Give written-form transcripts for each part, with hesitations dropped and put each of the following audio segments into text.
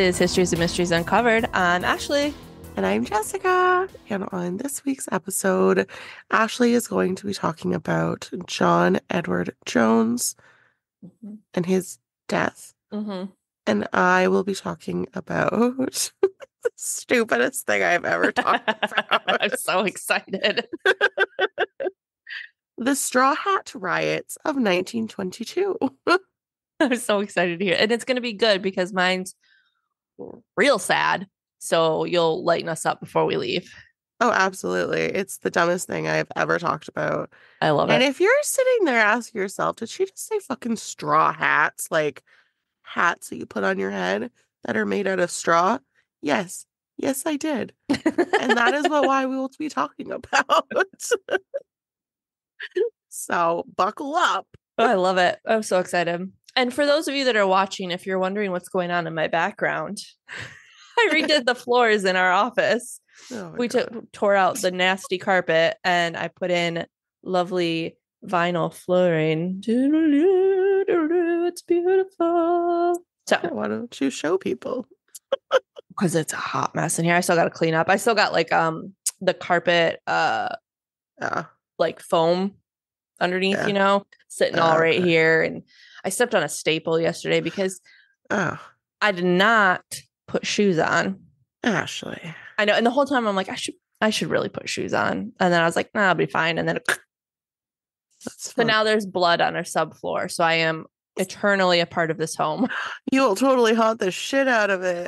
is Histories and Mysteries Uncovered. I'm Ashley. And I'm Jessica. And on this week's episode, Ashley is going to be talking about John Edward Jones and his death. And I will be talking about the stupidest thing I've ever talked about. I'm so excited. The Straw Hat Riots of 1922. I'm so excited to hear. And it's going to be good because mine's real sad. So you'll lighten us up before we leave. Oh, absolutely. It's the dumbest thing I've ever talked about. I love it. And if you're sitting there asking yourself, did she just say fucking straw hats? Like hats that you put on your head that are made out of straw? Yes. Yes, I did. And that is why we will be talking about. So buckle up. Oh, I love it. I'm so excited. And for those of you that are watching, if you're wondering what's going on in my background, I redid the floors in our office. We tore out the nasty carpet and I put in lovely vinyl flooring. It's beautiful. So why don't you show people? Because it's a hot mess in here. I still got to clean up. I still got like the carpet like foam underneath, you know, sitting all right here. And I stepped on a staple yesterday because I did not put shoes on. Ashley. I know. And the whole time I'm like, I should really put shoes on. And then I was like, nah, I'll be fine. And then so now there's blood on our subfloor. So I am eternally a part of this home. You will totally haunt the shit out of it.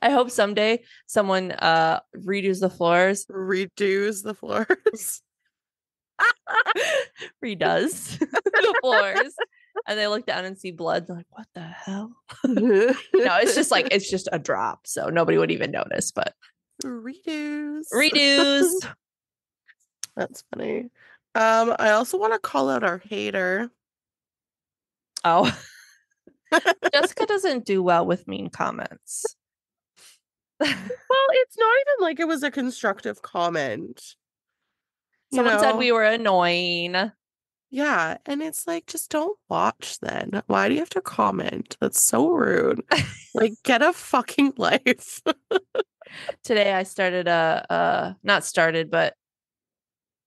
I hope someday someone redoes the floors. Redoes the floors. Redoes the floors. And they look down and see blood. They're like, what the hell? No, it's just a drop. So nobody would even notice, but redos. That's funny. I also want to call out our hater. Oh. Jessica doesn't do well with mean comments. Well, it's not even like it was a constructive comment. Someone said we were annoying. Yeah, and it's like, just don't watch then. Why do you have to comment? That's so rude. Like, get a fucking life. Today I started but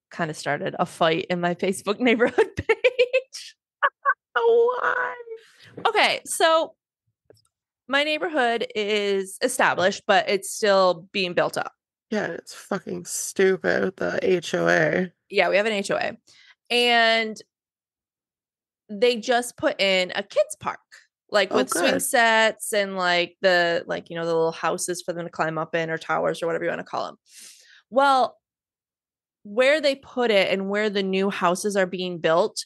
kind of started a fight in my Facebook neighborhood page. Why? Okay, so my neighborhood is established, but it's still being built up. Yeah, it's fucking stupid, the HOA. Yeah, we have an HOA. And they just put in a kids park, like with swing sets and like the little houses for them to climb up in, or towers, or whatever you want to call them. Well, where they put it and where the new houses are being built,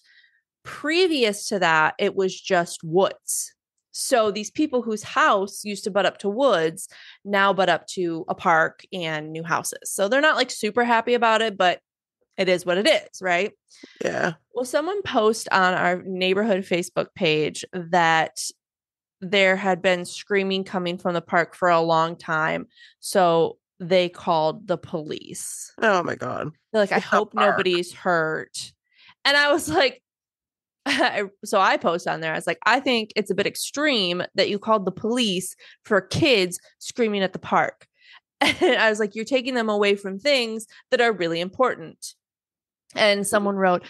previous to that, it was just woods. So these people whose house used to butt up to woods now butt up to a park and new houses. So they're not like super happy about it, but it is what it is, right? Yeah. Well, someone posted on our neighborhood Facebook page that there had been screaming coming from the park for a long time. So they called the police. Oh my God. They're like, I hope nobody's hurt. And I was like, so I posted on there. I was like, I think it's a bit extreme that you called the police for kids screaming at the park. And I was like, you're taking them away from things that are really important. And someone wrote,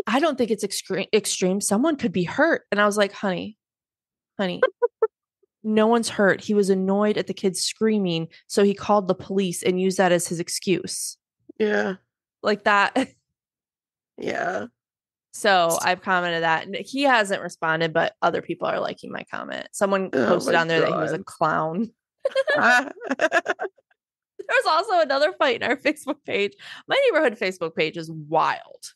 I don't think it's extreme. Someone could be hurt. And I was like, honey, no one's hurt. He was annoyed at the kids screaming. So he called the police and used that as his excuse. Yeah. Like that. Yeah. So I've commented that, and he hasn't responded, but other people are liking my comment. Someone posted on there that he was a clown. There's also another fight in our Facebook page. My neighborhood Facebook page is wild.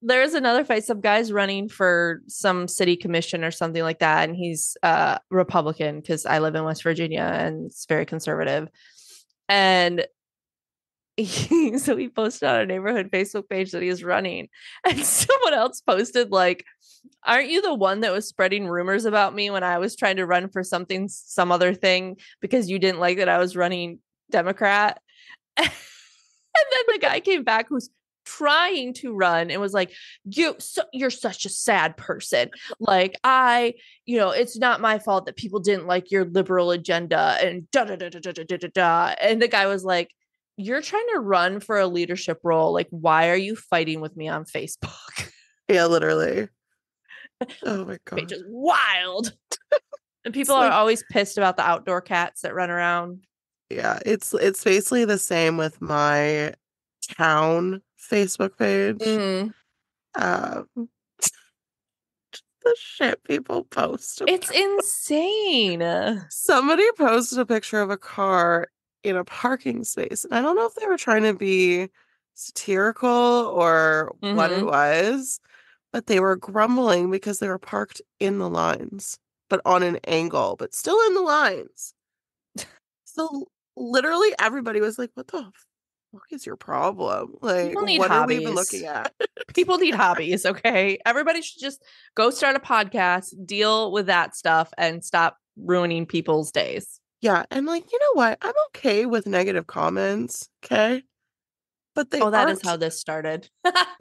There's another fight. Some guy's running for some city commission or something like that. And he's Republican because I live in West Virginia and it's very conservative. And so he posted on our neighborhood Facebook page that he was running. And someone else posted like, aren't you the one that was spreading rumors about me when I was trying to run for some other thing because you didn't like that I was running Democrat? And then the guy came back who's trying to run and was like, you're such a sad person. Like, it's not my fault that people didn't like your liberal agenda and da da da da da da da da. And the guy was like, you're trying to run for a leadership role. Like, why are you fighting with me on Facebook? Yeah, literally. Oh my God. It's just wild. And people are always pissed about the outdoor cats that run around. Yeah, it's basically the same with my town Facebook page. Mm-hmm. The shit people post. It's insane. Somebody posted a picture of a car in a parking space. And I don't know if they were trying to be satirical or what it was, but they were grumbling because they were parked in the lines, but on an angle, but still in the lines. So literally everybody was like, what the fuck is your problem? Like, what are we even looking at? People need hobbies, okay? Everybody should just go start a podcast, deal with that stuff, and stop ruining people's days. Yeah, and like, you know what? I'm okay with negative comments, okay? But they that is how this started.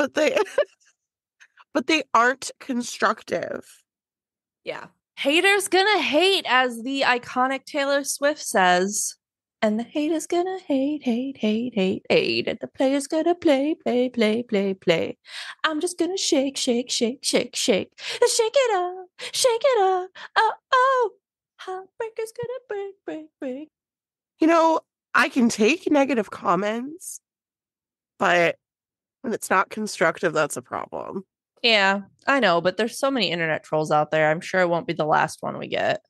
but they aren't constructive. Yeah. Haters gonna hate, as the iconic Taylor Swift says. And the haters gonna hate, hate, hate, hate, hate. And the players gonna play, play, play, play, play. I'm just gonna shake, shake, shake, shake, shake. Shake it up, shake it up. Oh, oh. Heartbreaker's gonna break, break, break. You know, I can take negative comments, but when it's not constructive, that's a problem. Yeah, I know, but there's so many internet trolls out there. I'm sure it won't be the last one we get.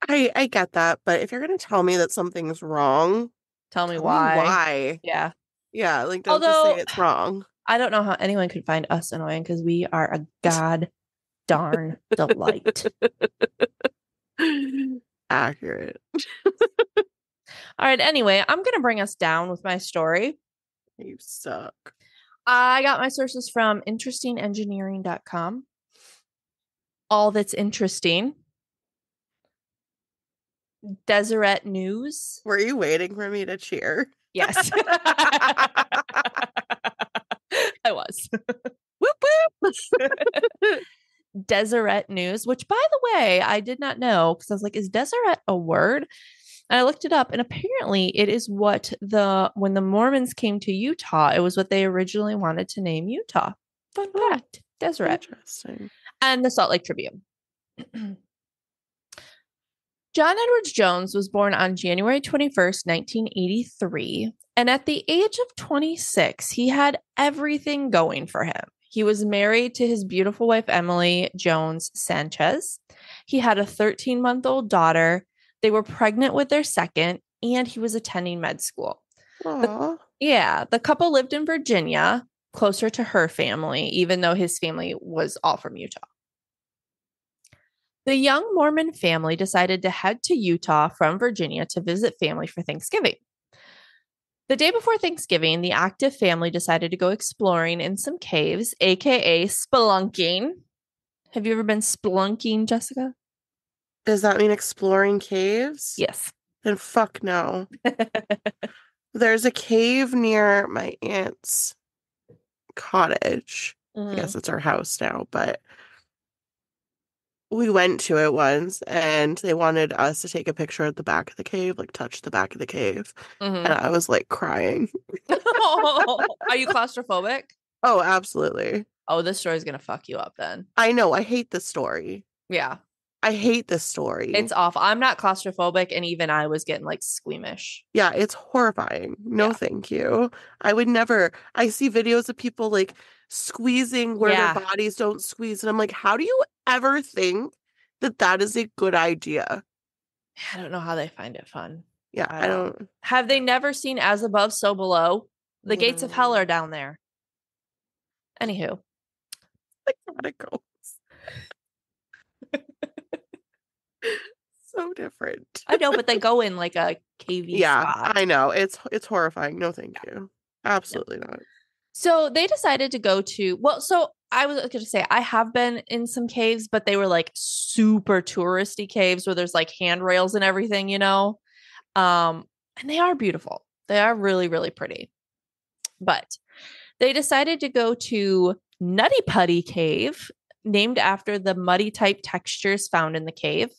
I get that, but if you're going to tell me that something's wrong, tell me why. Yeah. Yeah, like don't just say it's wrong. I don't know how anyone could find us annoying because we are a god darn delight. Accurate. All right, anyway, I'm going to bring us down with my story. You suck. I got my sources from interestingengineering.com. All That's Interesting. Deseret News. Were you waiting for me to cheer? Yes. I was. Whoop, whoop. Deseret News, which, by the way, I did not know because I was like, is Deseret a word? And I looked it up, and apparently it is what when the Mormons came to Utah, it was what they originally wanted to name Utah. Fun fact, Deseret. Interesting. And the Salt Lake Tribune. John Edwards Jones was born on January 21st, 1983. And at the age of 26, he had everything going for him. He was married to his beautiful wife, Emily Jones Sanchez. He had a 13-month-old daughter. They were pregnant with their second, and he was attending med school. The couple lived in Virginia, closer to her family, even though his family was all from Utah. The young Mormon family decided to head to Utah from Virginia to visit family for Thanksgiving. The day before Thanksgiving, the active family decided to go exploring in some caves, aka spelunking. Have you ever been spelunking, Jessica? Does that mean exploring caves? Yes. Then fuck no. There's a cave near my aunt's cottage. I guess it's our house now, but we went to it once and they wanted us to take a picture at the back of the cave, like touch the back of the cave. And I was like crying. Are you claustrophobic? Oh, absolutely. Oh, this story's going to fuck you up then. I know. I hate this story. Yeah. I hate this story. It's awful. I'm not claustrophobic, and even I was getting like squeamish. Yeah, it's horrifying. No, thank you. I would never. I see videos of people like squeezing where their bodies don't squeeze. And I'm like, how do you ever think that that is a good idea? I don't know how they find it fun. Yeah, I don't. Have they never seen As Above, So Below? The gates of hell are down there. Anywho. I gotta go. So different. I know, but they go in like a cavey spot. I know. It's horrifying. No, thank you. Absolutely not. So they decided to go to, I was going to say, I have been in some caves, but they were like super touristy caves where there's like handrails and everything, you know? And they are beautiful. They are really, really pretty. But They decided to go to Nutty Putty Cave, named after the muddy type textures found in the cave.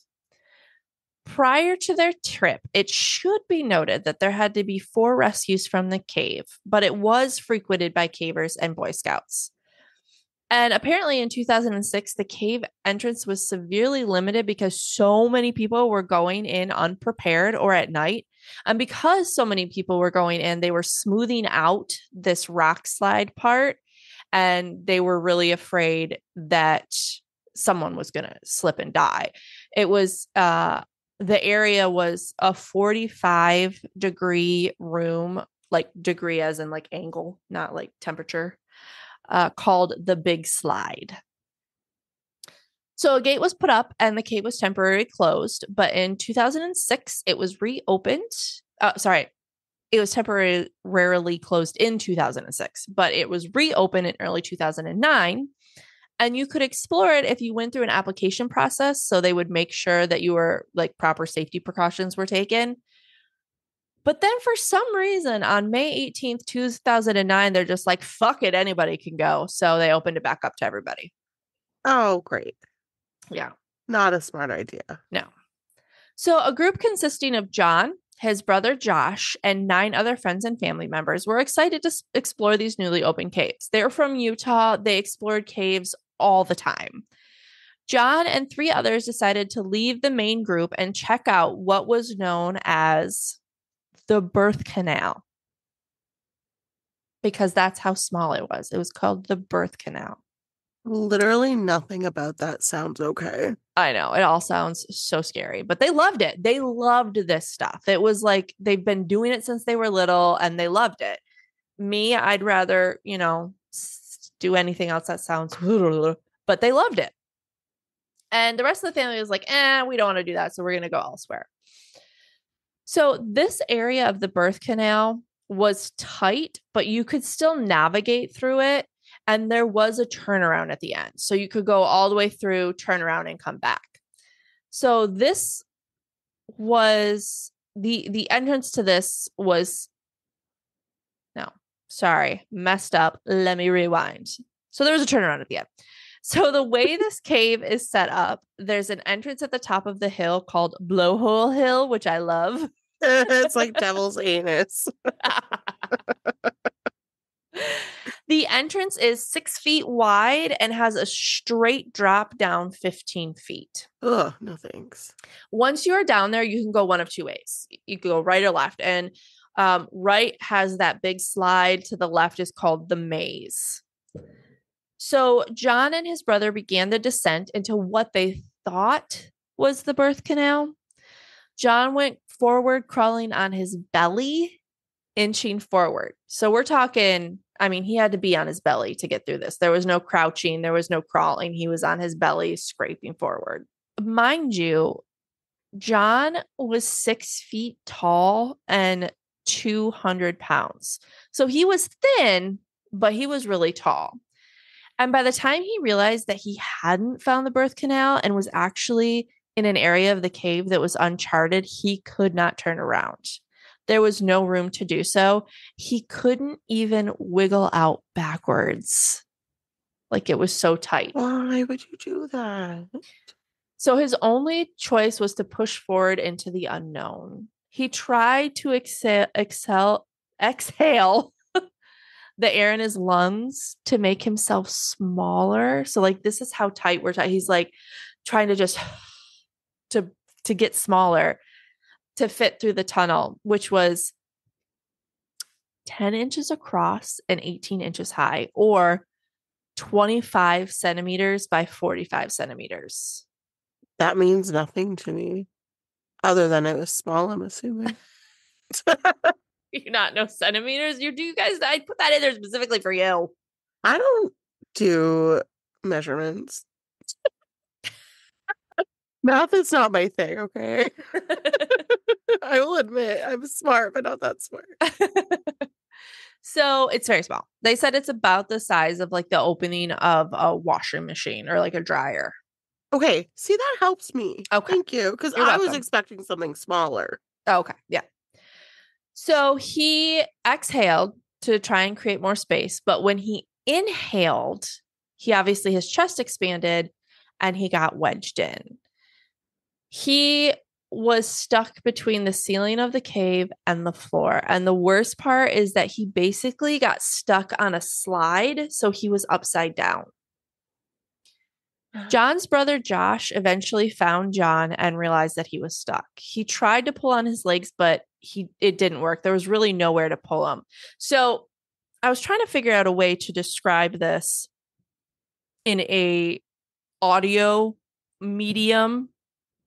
Prior to their trip, it should be noted that there had to be 4 rescues from the cave, but it was frequented by cavers and Boy Scouts. And apparently in 2006, the cave entrance was severely limited because so many people were going in unprepared or at night. And because so many people were going in, they were smoothing out this rock slide part. And they were really afraid that someone was going to slip and die. It was, the area was a 45-degree room, like degree as in like angle, not like temperature, called the Big Slide. So a gate was put up and the cave was temporarily closed, but in 2006 it was reopened. It was temporarily closed in 2006, but it was reopened in early 2009. And you could explore it if you went through an application process. So they would make sure that you were like proper safety precautions were taken. But then for some reason on May 18th, 2009, they're just like, fuck it, anybody can go. So they opened it back up to everybody. Oh, great. Yeah. Not a smart idea. No. So a group consisting of John, his brother Josh, and 9 other friends and family members were excited to explore these newly opened caves. They're from Utah. They explored caves all the time. John and 3 others decided to leave the main group and check out what was known as the birth canal, because that's how small it was. It was called the birth canal. Literally nothing about that sounds okay. I know. It all sounds so scary, but they loved it. They loved this stuff. It was like they've been doing it since they were little and they loved it. Me, I'd rather, do anything else that sounds, but they loved it. And the rest of the family was like, we don't want to do that. So we're going to go elsewhere. So this area of the birth canal was tight, but you could still navigate through it. And there was a turnaround at the end. So you could go all the way through, turn around, and come back. So this was the entrance to this was, messed up. Let me rewind. So there was a turnaround at the end. So the way this cave is set up, there's an entrance at the top of the hill called Blowhole Hill, which I love. It's like devil's anus. The entrance is 6 feet wide and has a straight drop down 15 feet. Ugh, no thanks. Once you're down there, you can go one of 2 ways. You can go right or left. And right has that big slide. To the left is called the maze. So John and his brother began the descent into what they thought was the birth canal. John went forward, crawling on his belly, inching forward. So we're talking, he had to be on his belly to get through this. There was no crouching. There was no crawling. He was on his belly, scraping forward. Mind you, John was 6 feet tall and 200 pounds. So he was thin, but he was really tall. And by the time he realized that he hadn't found the birth canal and was actually in an area of the cave that was uncharted, he could not turn around. There was no room to do so. He couldn't even wiggle out backwards. Like it was so tight. Why would you do that? So his only choice was to push forward into the unknown. He tried to exhale the air in his lungs to make himself smaller. So like, this is how tight we're tight. He's like trying to just to get smaller to fit through the tunnel, which was 10 inches across and 18 inches high, or 25 centimeters by 45 centimeters. That means nothing to me other than it was small, I'm assuming. You not know centimeters? You guys, I put that in there specifically for you. I don't do measurements. Math is not my thing, okay? I will admit I'm smart, but not that smart. So it's very small. They said it's about the size of like the opening of a washing machine or like a dryer. Okay, see, that helps me. Okay. Thank you, because I was expecting something smaller. Okay, yeah. So he exhaled to try and create more space. But when he inhaled, his chest expanded and he got wedged in. He was stuck between the ceiling of the cave and the floor. And the worst part is that he basically got stuck on a slide. So he was upside down. John's brother Josh eventually found John and realized that he was stuck. He tried to pull on his legs, but it didn't work. There was really nowhere to pull him. So I was trying to figure out a way to describe this in a audio medium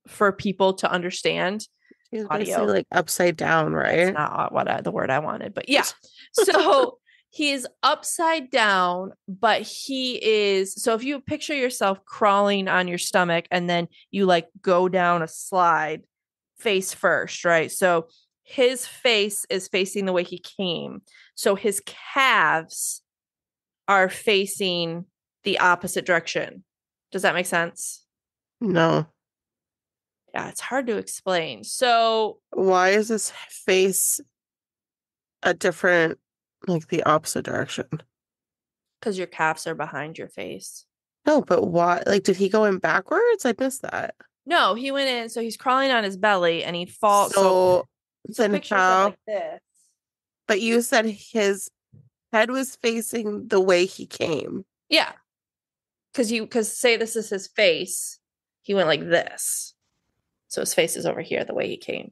for people to understand. He's basically like upside down, right? That's not the word I wanted, but yeah. So he's upside down, but so if you picture yourself crawling on your stomach and then you like go down a slide face first, right? So his face is facing the way he came. So his calves are facing the opposite direction. Does that make sense? No. Yeah, it's hard to explain. So why is his face a different, like the opposite direction? Because your calves are behind your face. No, but why? Like, did he go in backwards? I missed that. No, he went in. So he's crawling on his belly and he falls. So then picture how? like this. But you said his head was facing the way he came. Yeah. Because say this is his face. He went like this. So his face is over here the way he came.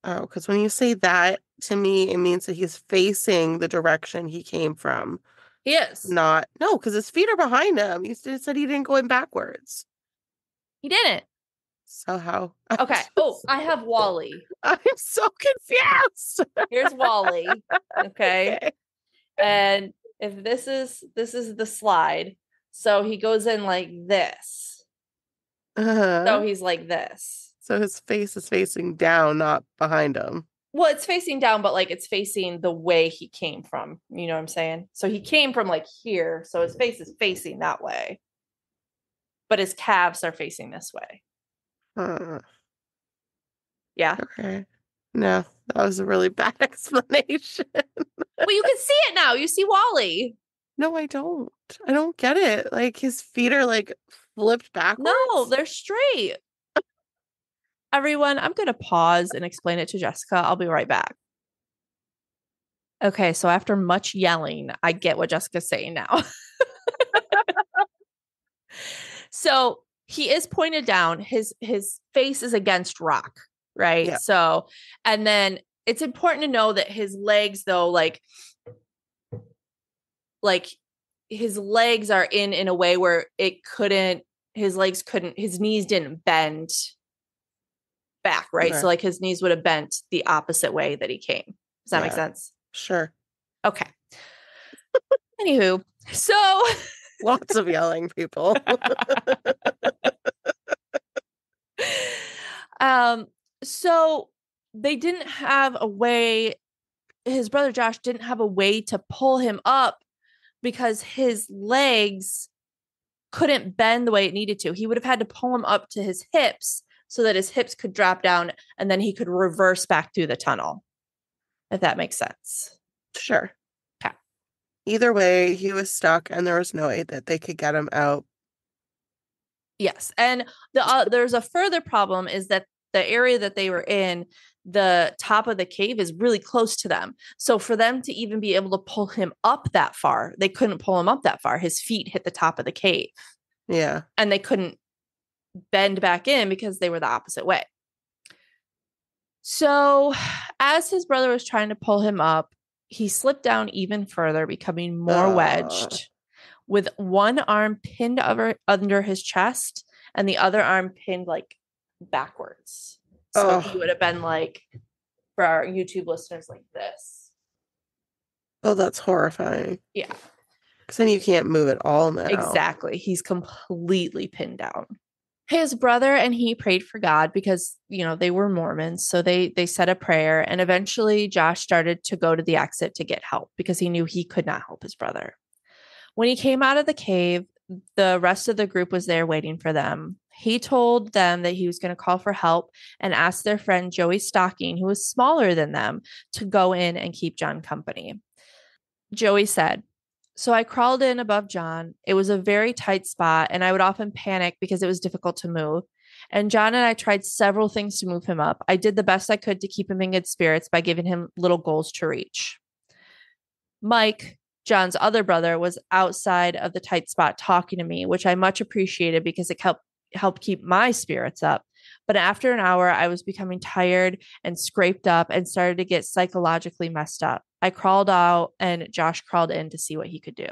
Oh, because when you say that, to me, it means that he's facing the direction he came from. He is. No, because his feet are behind him. You said he didn't go in backwards. He didn't. So how? Okay. Oh, I have Wally. I'm so confused. Here's Wally. Okay. And if this is the slide, so he goes in like this. So he's like this. So his face is facing down, not behind him. Well, it's facing down, but like it's facing the way he came from. You know what I'm saying? So he came from like here. So his face is facing that way. But his calves are facing this way. Yeah. Okay. No, that was a really bad explanation. Well, you can see it now. You see Wally. No, I don't. I don't get it. Like his feet are like flipped backwards. No, they're straight. Everyone, I'm going to pause and explain it to Jessica. I'll be right back. Okay, so after much yelling, I get what Jessica's saying now. So he is pointed down. His face is against rock, right? Yeah. So, and then it's important to know that his legs, though, like his legs are in a way where his knees didn't bend back, right? Okay. So like his knees would have bent the opposite way that he came. Does that make sense? Sure. Okay. Anywho, so lots of yelling, people. So they didn't have a way, his brother Josh didn't have a way to pull him up because his legs couldn't bend the way it needed to. He would have had to pull him up to his hips so that his hips could drop down and then he could reverse back through the tunnel. If that makes sense. Sure. Okay. Either way, he was stuck and there was no way that they could get him out. Yes. And there's a further problem is that the area that they were in, the top of the cave is really close to them. So for them to even be able to pull him up that far, they couldn't pull him up that far. His feet hit the top of the cave. Yeah. And they couldn't bend back in because they were the opposite way. So as his brother was trying to pull him up, he slipped down even further, becoming more wedged, with one arm pinned under his chest and the other arm pinned like backwards. So he would have been like, for our YouTube listeners, like this. Oh, that's horrifying. Yeah. Because then you can't move at all now. Exactly. He's completely pinned down. His brother and he prayed for God because, they were Mormons. So they said a prayer, and eventually Josh started to go to the exit to get help because he knew he could not help his brother. When he came out of the cave, the rest of the group was there waiting for them. He told them that he was going to call for help and asked their friend Joey Stocking, who was smaller than them, to go in and keep John company. Joey said, so I crawled in above John. It was a very tight spot, and I would often panic because it was difficult to move. And John and I tried several things to move him up. I did the best I could to keep him in good spirits by giving him little goals to reach. Mike, John's other brother, was outside of the tight spot talking to me, which I much appreciated because it helped keep my spirits up. But after an hour, I was becoming tired and scraped up and started to get psychologically messed up. I crawled out and Josh crawled in to see what he could do.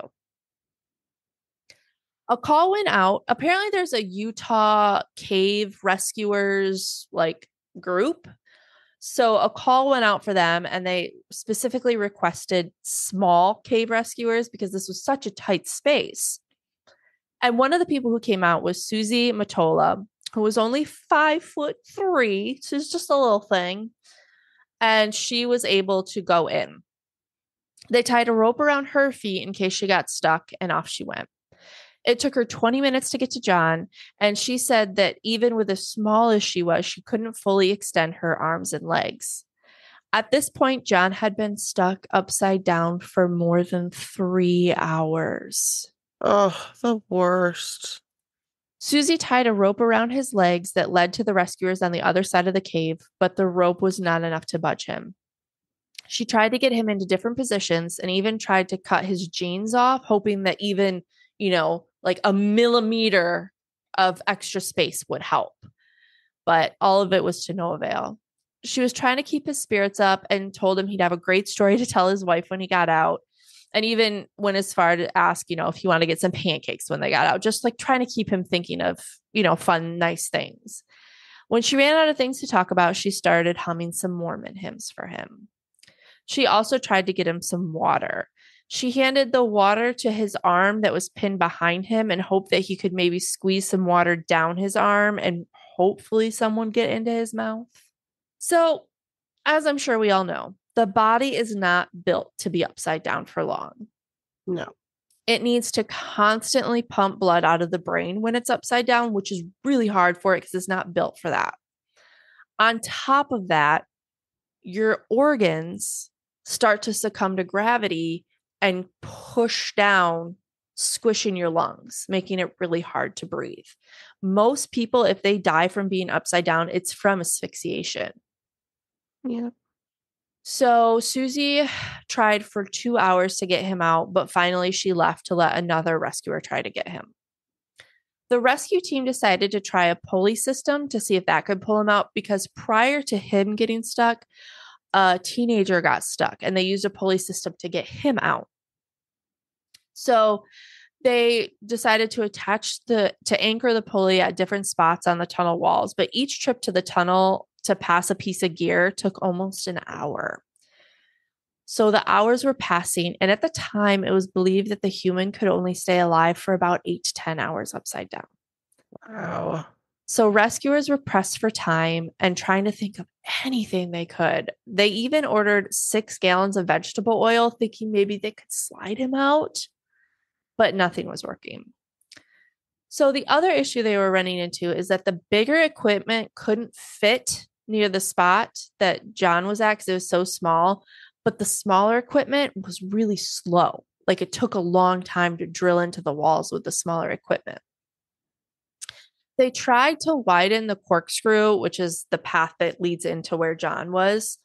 A call went out. Apparently, there's a Utah cave rescuers group. So a call went out for them, and they specifically requested small cave rescuers because this was such a tight space. And one of the people who came out was Susie Matola, who was only 5'3", so it's just a little thing. And she was able to go in. They tied a rope around her feet in case she got stuck, and off she went. It took her 20 minutes to get to John, and she said that even with as small as she was, she couldn't fully extend her arms and legs. At this point, John had been stuck upside down for more than 3 hours. Oh, the worst. Susie tied a rope around his legs that led to the rescuers on the other side of the cave, but the rope was not enough to budge him. She tried to get him into different positions and even tried to cut his jeans off, hoping that even, like a millimeter of extra space would help. But all of it was to no avail. She was trying to keep his spirits up and told him he'd have a great story to tell his wife when he got out. And even went as far to ask, if he wanted to get some pancakes when they got out, just like trying to keep him thinking of, fun, nice things. When she ran out of things to talk about, she started humming some Mormon hymns for him. She also tried to get him some water. She handed the water to his arm that was pinned behind him and hoped that he could maybe squeeze some water down his arm and hopefully someone get into his mouth. So, as I'm sure we all know, the body is not built to be upside down for long. No. It needs to constantly pump blood out of the brain when it's upside down, which is really hard for it because it's not built for that. On top of that, your organs start to succumb to gravity and push down, squishing your lungs, making it really hard to breathe. Most people, if they die from being upside down, it's from asphyxiation. Yeah. So Susie tried for 2 hours to get him out, but finally she left to let another rescuer try to get him. The rescue team decided to try a pulley system to see if that could pull him out because prior to him getting stuck, a teenager got stuck and they used a pulley system to get him out. So they decided to anchor the pulley at different spots on the tunnel walls, but each trip to the tunnel to pass a piece of gear took almost an hour. So the hours were passing, and at the time, it was believed that the human could only stay alive for about 8 to 10 hours upside down. Wow. So rescuers were pressed for time and trying to think of anything they could. They even ordered 6 gallons of vegetable oil, thinking maybe they could slide him out, but nothing was working. So the other issue they were running into is that the bigger equipment couldn't fit near the spot that John was at because it was so small, but the smaller equipment was really slow. Like it took a long time to drill into the walls with the smaller equipment. They tried to widen the corkscrew, which is the path that leads into where John was.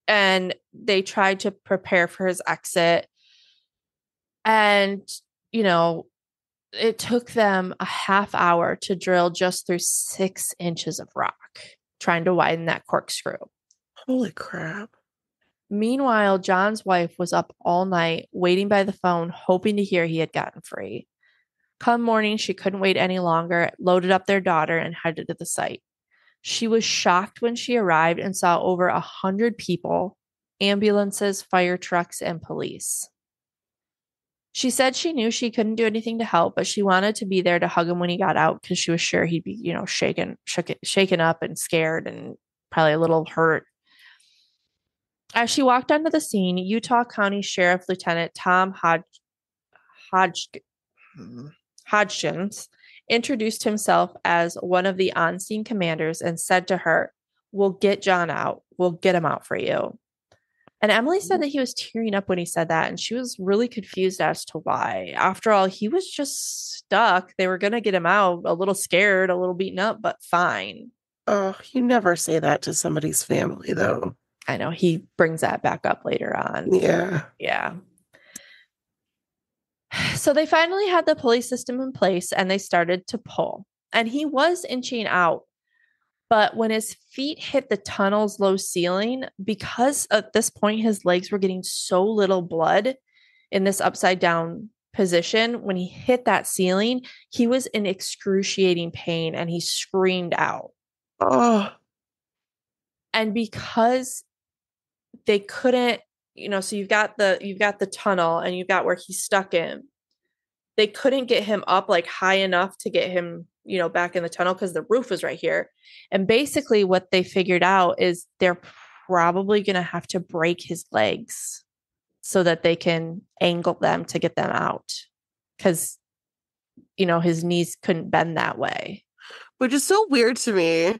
And they tried to prepare for his exit. And, it took them a half hour to drill just through 6 inches of rock, trying to widen that corkscrew. Holy crap. Meanwhile, John's wife was up all night waiting by the phone, hoping to hear he had gotten free. Come morning, she couldn't wait any longer, loaded up their daughter, and headed to the site. She was shocked when she arrived and saw over 100 people, ambulances, fire trucks, and police. She said she knew she couldn't do anything to help, but she wanted to be there to hug him when he got out because she was sure he'd be, shaken up and scared and probably a little hurt. As she walked onto the scene, Utah County Sheriff Lieutenant Tom Hodgkins introduced himself as one of the on-scene commanders and said to her, "We'll get John out. We'll get him out for you." And Emily said that he was tearing up when he said that, and she was really confused as to why. After all, he was just stuck. They were going to get him out, a little scared, a little beaten up, but fine. Oh, you never say that to somebody's family, though. I know he brings that back up later on. Yeah. Yeah. So they finally had the pulley system in place and they started to pull. And he was inching out. But when his feet hit the tunnel's low ceiling, because at this point his legs were getting so little blood in this upside down position, when he hit that ceiling, he was in excruciating pain and he screamed out. Oh. And because they couldn't, so you've got the tunnel and you've got where he's stuck in. They couldn't get him up like high enough to get him, back in the tunnel because the roof was right here. And basically what they figured out is they're probably going to have to break his legs so that they can angle them to get them out. Because, his knees couldn't bend that way. Which is so weird to me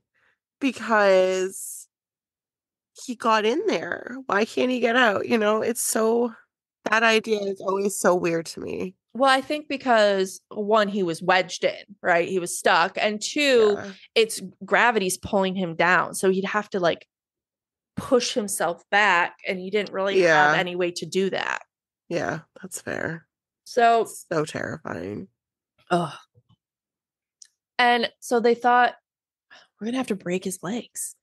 because he got in there. Why can't he get out? That idea is always so weird to me. Well, I think because one, he was wedged in, right? He was stuck. And two, Yeah. it's gravity's pulling him down. So he'd have to like push himself back. And he didn't really have any way to do that. Yeah, that's fair. So, it's so terrifying. ugh. And so they thought, we're going to have to break his legs.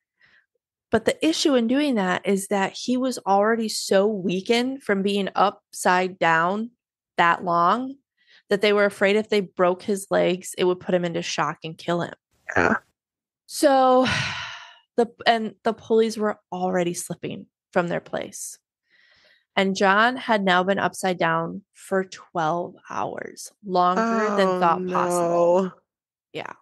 But the issue in doing that is that he was already so weakened from being upside down that long that they were afraid if they broke his legs, it would put him into shock and kill him. Yeah. So the pulleys were already slipping from their place. And John had now been upside down for 12 hours, longer than thought possible. Yeah.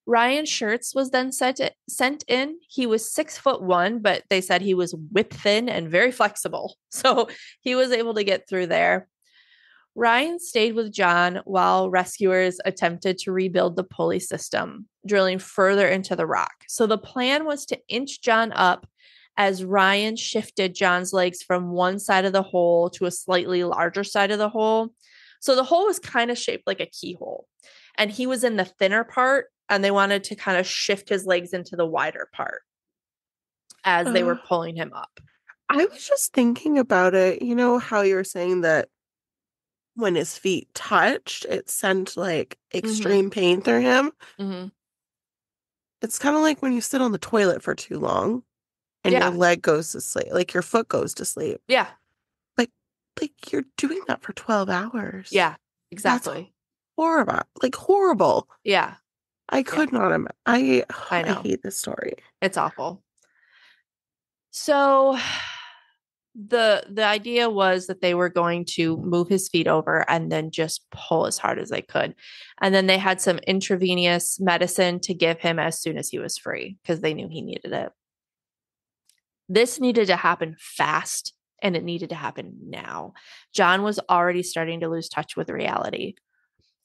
Ryan Schertz was then sent in. He was 6'1", but they said he was whip thin and very flexible. So he was able to get through there. Ryan stayed with John while rescuers attempted to rebuild the pulley system, drilling further into the rock. So the plan was to inch John up as Ryan shifted John's legs from one side of the hole to a slightly larger side of the hole. So the hole was kind of shaped like a keyhole, and he was in the thinner part, and they wanted to kind of shift his legs into the wider part as they were pulling him up. I was just thinking about it. You know how you were saying that when his feet touched, it sent like extreme pain through him? Mm-hmm. It's kind of like when you sit on the toilet for too long and your leg goes to sleep, like your foot goes to sleep. Yeah. Like you're doing that for 12 hours. Yeah, exactly. That's horrible. Like horrible. Yeah. I could not imagine. I know. I hate this story. It's awful. So the idea was that they were going to move his feet over and then just pull as hard as they could. And then they had some intravenous medicine to give him as soon as he was free because they knew he needed it. This needed to happen fast, and it needed to happen now. John was already starting to lose touch with reality.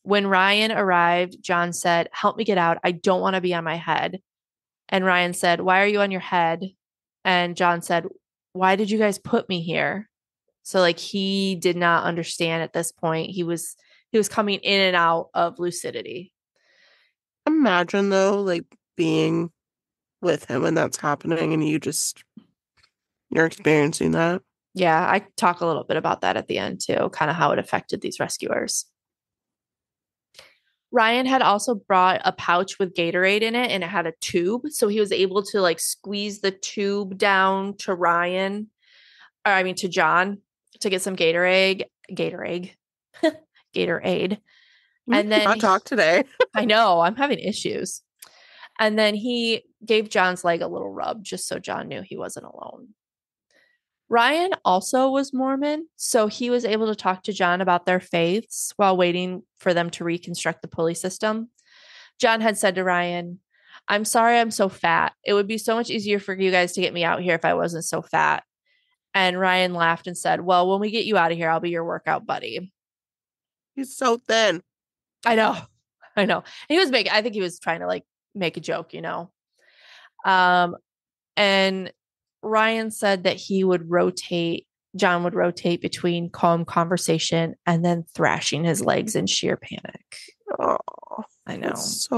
When Ryan arrived, John said, "Help me get out. I don't want to be on my head." And Ryan said, "Why are you on your head?" And John said, "Why did you guys put me here?" So like he did not understand at this point. He was coming in and out of lucidity. Imagine though, like being with him and that's happening and you're experiencing that. Yeah, I talk a little bit about that at the end too, kind of how it affected these rescuers. Ryan had also brought a pouch with Gatorade in it, and it had a tube. So he was able to like squeeze the tube down to to John to get some Gatorade. And then not talk today. I know I'm having issues. And then he gave John's leg a little rub just so John knew he wasn't alone. Ryan also was Mormon, so he was able to talk to John about their faiths while waiting for them to reconstruct the pulley system. John had said to Ryan, "I'm sorry I'm so fat. It would be so much easier for you guys to get me out here if I wasn't so fat." And Ryan laughed and said, "Well, when we get you out of here, I'll be your workout buddy." He's so thin. I know. I think he was trying to like make a joke, And Ryan said that John would rotate between calm conversation and then thrashing his legs in sheer panic. Oh, I know. That's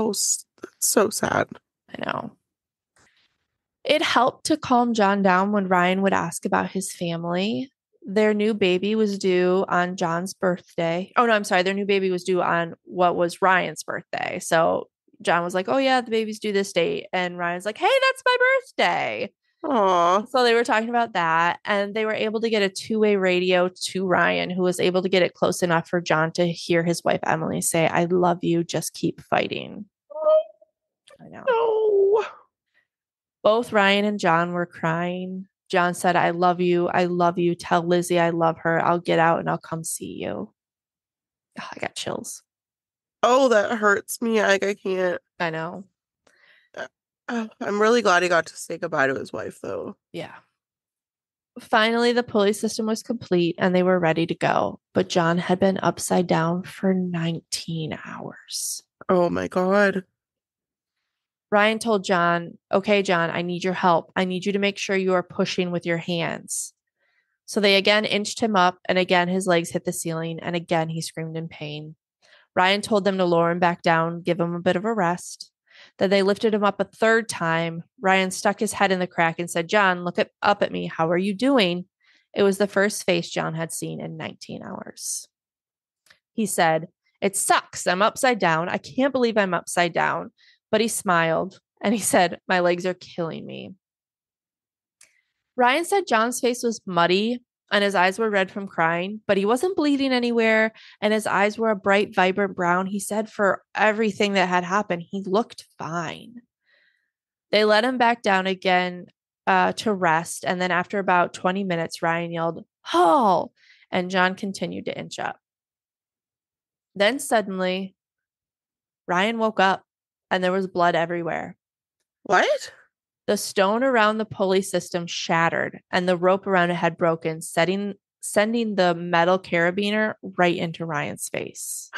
so sad. I know. It helped to calm John down when Ryan would ask about his family. Their new baby was due on John's birthday. Oh, no, I'm sorry. Their new baby was due on what was Ryan's birthday. So John was like, oh, yeah, the baby's due this date. And Ryan's like, hey, that's my birthday. Aww. So they were talking about that. And they were able to get a two-way radio to Ryan, who was able to get it close enough for John to hear his wife, Emily, say, I love you. Just keep fighting. I know. No. Both Ryan and John were crying. John said, I love you. I love you. Tell Lizzie I love her. I'll get out and I'll come see you. Oh, I got chills. Oh, that hurts me. I can't. I know. I'm really glad he got to say goodbye to his wife, though. Yeah. Finally, the pulley system was complete and they were ready to go. But John had been upside down for 19 hours. Oh, my God. Ryan told John, okay, John, I need your help. I need you to make sure you are pushing with your hands. So they again inched him up, and again his legs hit the ceiling, and again he screamed in pain. Ryan told them to lower him back down, give him a bit of a rest. Then they lifted him up a third time. Ryan stuck his head in the crack and said, John, look up at me. How are you doing? It was the first face John had seen in 19 hours. He said, it sucks. I'm upside down. I can't believe I'm upside down. But he smiled and he said, my legs are killing me. Ryan said John's face was muddy and his eyes were red from crying, but he wasn't bleeding anywhere. And his eyes were a bright, vibrant brown. He said for everything that had happened, he looked fine. They let him back down again to rest. And then after about 20 minutes, Ryan yelled, Hall! And John continued to inch up. Then suddenly, Ryan woke up and there was blood everywhere. What? The stone around the pulley system shattered and the rope around it had broken, sending the metal carabiner right into Ryan's face.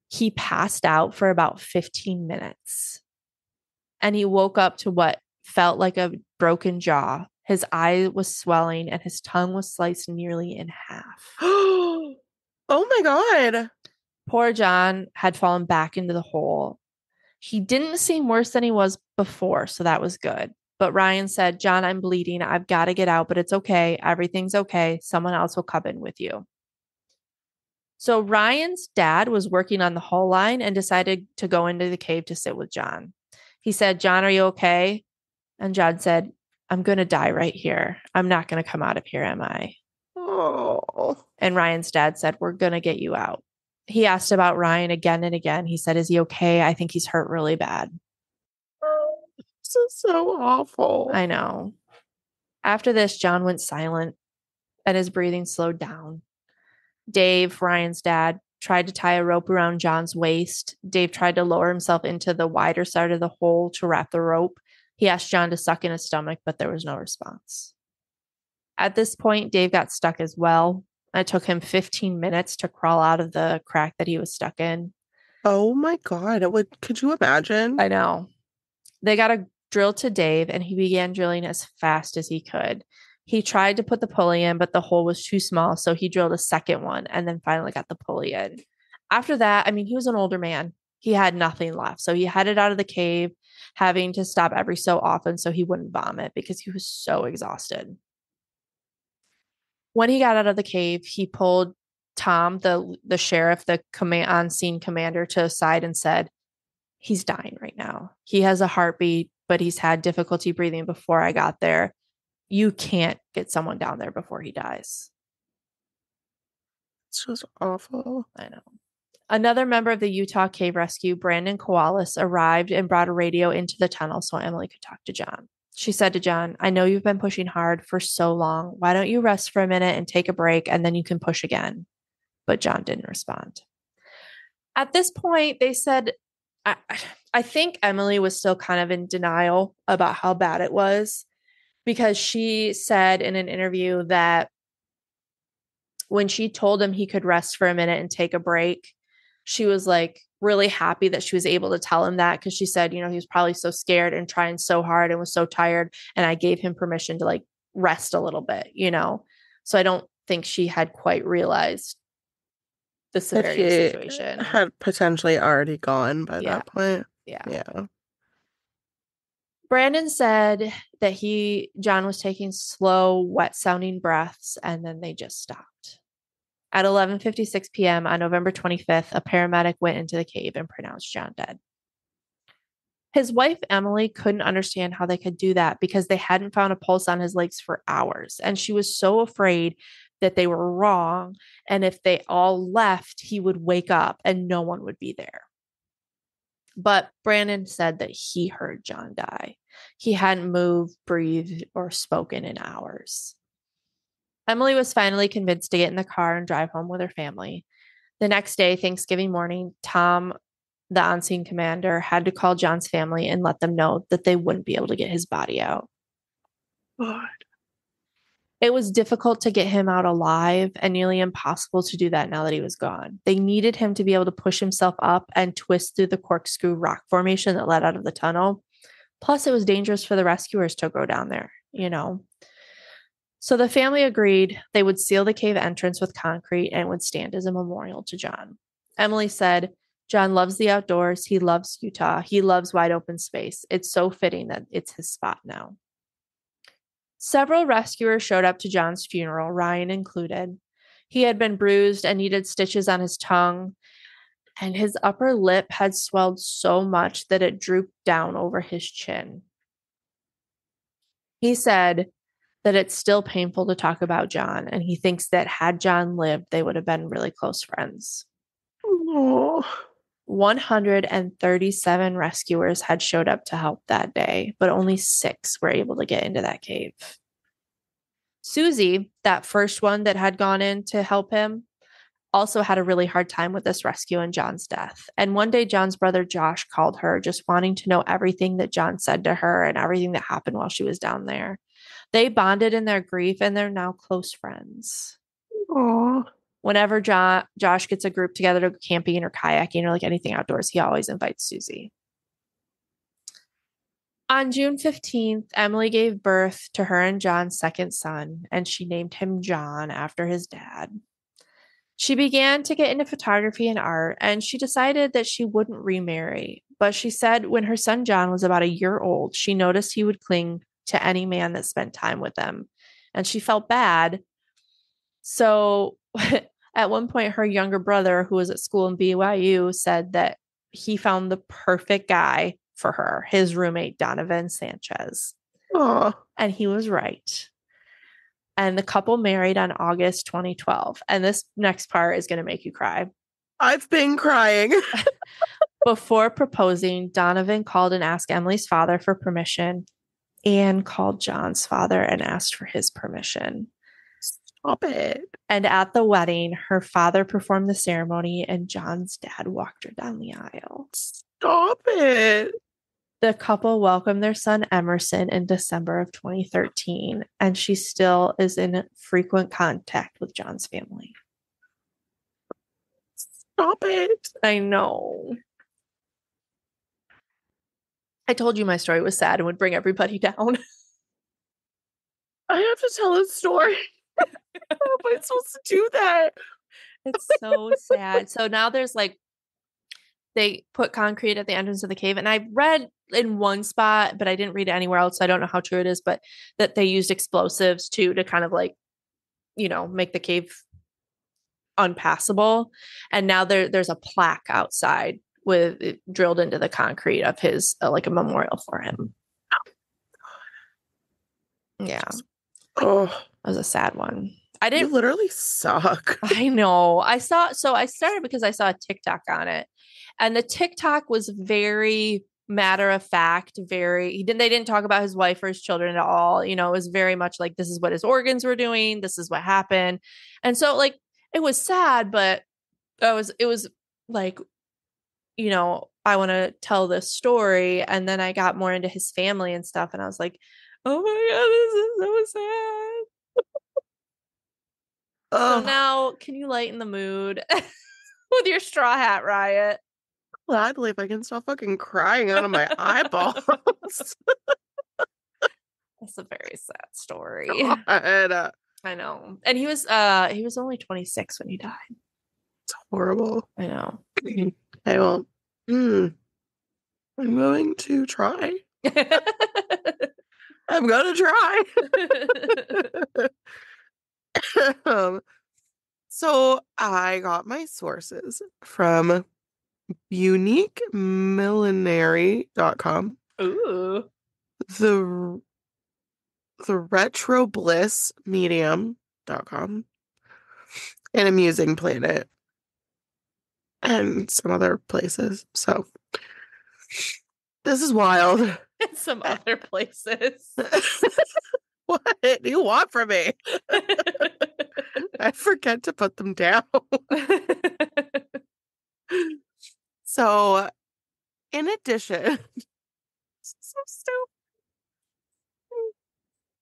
He passed out for about 15 minutes and he woke up to what felt like a broken jaw. His eye was swelling and his tongue was sliced nearly in half. Oh my God. Poor John had fallen back into the hole. He didn't seem worse than he was before, so that was good. But Ryan said, John, I'm bleeding. I've got to get out, but it's okay. Everything's okay. Someone else will come in with you. So Ryan's dad was working on the hull line and decided to go into the cave to sit with John. He said, John, are you okay? And John said, I'm going to die right here. I'm not going to come out of here, am I? Oh. And Ryan's dad said, we're going to get you out. He asked about Ryan again and again. He said, is he okay? I think he's hurt really bad. Oh, this is so awful. I know. After this, John went silent and his breathing slowed down. Dave, Ryan's dad, tried to tie a rope around John's waist. Dave tried to lower himself into the wider side of the hole to wrap the rope. He asked John to suck in his stomach, but there was no response. At this point, Dave got stuck as well. It took him 15 minutes to crawl out of the crack that he was stuck in. Oh my God. Could you imagine? I know. They got a drill to Dave and he began drilling as fast as he could. He tried to put the pulley in, but the hole was too small. So he drilled a second one and then finally got the pulley in. After that, I mean, he was an older man. He had nothing left. So he headed out of the cave, having to stop every so often so he wouldn't vomit because he was so exhausted. When he got out of the cave, he pulled Tom, the sheriff, the on-scene commander, to the side and said, he's dying right now. He has a heartbeat, but he's had difficulty breathing before I got there. You can't get someone down there before he dies. It's just awful. I know. Another member of the Utah Cave Rescue, Brandon Koalis, arrived and brought a radio into the tunnel so Emily could talk to John. She said to John, I know you've been pushing hard for so long. Why don't you rest for a minute and take a break and then you can push again? But John didn't respond. At this point, they said, I think Emily was still kind of in denial about how bad it was because she said in an interview that when she told him he could rest for a minute and take a break, she was like, really happy that she was able to tell him that, because she said, he was probably so scared and trying so hard and was so tired. And I gave him permission to like rest a little bit, So I don't think she had quite realized the severity of the situation. Had potentially already gone by that point. Yeah. Brandon said that John was taking slow, wet sounding breaths, and then they just stopped. At 11:56 p.m. on November 25th, a paramedic went into the cave and pronounced John dead. His wife, Emily, couldn't understand how they could do that because they hadn't found a pulse on his legs for hours. And she was so afraid that they were wrong. And if they all left, he would wake up and no one would be there. But Brandon said that he heard John die. He hadn't moved, breathed, or spoken in hours. Emily was finally convinced to get in the car and drive home with her family. The next day, Thanksgiving morning, Tom, the on-scene commander, had to call John's family and let them know that they wouldn't be able to get his body out. God. It was difficult to get him out alive and nearly impossible to do that now that he was gone. They needed him to be able to push himself up and twist through the corkscrew rock formation that led out of the tunnel. Plus, it was dangerous for the rescuers to go down there, So the family agreed they would seal the cave entrance with concrete and it would stand as a memorial to John. Emily said, John loves the outdoors. He loves Utah. He loves wide open space. It's so fitting that it's his spot now. Several rescuers showed up to John's funeral, Ryan included. He had been bruised and needed stitches on his tongue, and his upper lip had swelled so much that it drooped down over his chin. He said that it's still painful to talk about John, and he thinks that had John lived, they would have been really close friends. Oh. 137 rescuers had showed up to help that day, but only 6 were able to get into that cave. Susie, that first one that had gone in to help him, also had a really hard time with this rescue and John's death. And one day, John's brother Josh called her, just wanting to know everything that John said to her and everything that happened while she was down there. They bonded in their grief, and they're now close friends. Aww. Whenever Josh gets a group together to go camping or kayaking or like anything outdoors, he always invites Susie. On June 15th, Emily gave birth to her and John's second son, and she named him John after his dad. She began to get into photography and art, and she decided that she wouldn't remarry. But she said when her son John was about a year old, she noticed he would cling to any man that spent time with them, and she felt bad. So at one point, her younger brother, who was at school in BYU, said that he found the perfect guy for her, his roommate, Donovan Sanchez. Aww. And he was right. And the couple married on August 2012. And this next part is going to make you cry. I've been crying. Before proposing, Donovan called and asked Emily's father for permission, and called John's father and asked for his permission. Stop it. And at the wedding, her father performed the ceremony and John's dad walked her down the aisle. Stop it. The couple welcomed their son Emerson in December of 2013, and she still is in frequent contact with John's family. Stop it. I know. I told you my story was sad and would bring everybody down. I have to tell a story. How am I supposed to do that? It's so sad. So now there's like, they put concrete at the entrance of the cave. And I read in one spot, but I didn't read it anywhere else. So I don't know how true it is, but that they used explosives too, to kind of like, make the cave unpassable. And now there's a plaque outside with it drilled into the concrete of his, like a memorial for him. Yeah. Oh, that was a sad one. You literally suck. I know. I started because I saw a TikTok on it, and the TikTok was very matter of fact. They didn't talk about his wife or his children at all. It was very much like, this is what his organs were doing. This is what happened. And so like, it was sad, but it was like, I want to tell this story. And then I got more into his family and stuff. And I was like, oh my God, this is so sad. So now, can you lighten the mood with your straw hat riot? gladly if I can stop fucking crying out of my eyeballs. That's a very sad story. God. I know. And he was only 26 when he died. It's horrible. I know. Okay, well, I'm going to try. I'm gonna try. So I got my sources from uniquemillinary.com. Ooh. The retroblissmedium.com and Amusing Planet and some other places. So this is wild. And some other places. What do you want from me? I forget to put them down. So, in addition, so stupid.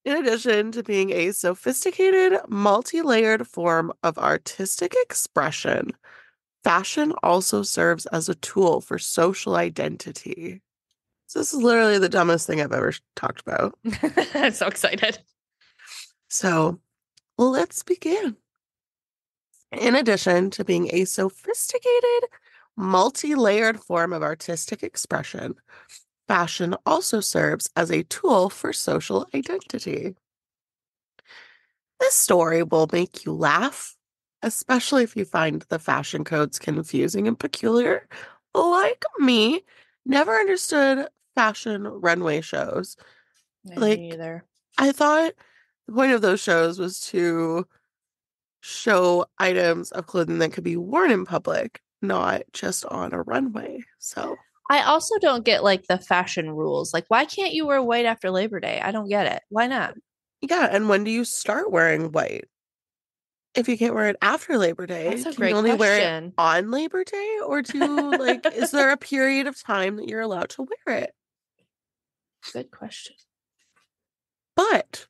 In addition to being a sophisticated, multi-layered form of artistic expression, fashion also serves as a tool for social identity. So this is literally the dumbest thing I've ever talked about. I'm so excited. So, let's begin. In addition to being a sophisticated, multi-layered form of artistic expression, fashion also serves as a tool for social identity. This story will make you laugh, especially if you find the fashion codes confusing and peculiar. Like me, never understood fashion runway shows. Me either. I thought the point of those shows was to show items of clothing that could be worn in public, not just on a runway. So I also don't get like the fashion rules. Like, why can't you wear white after Labor Day? I don't get it. Why not? yeah, and when do you start wearing white? If you can't wear it after Labor Day, That's a can you great only wear it question. on Labor Day? Or is there a period of time that you're allowed to wear it? Good question. But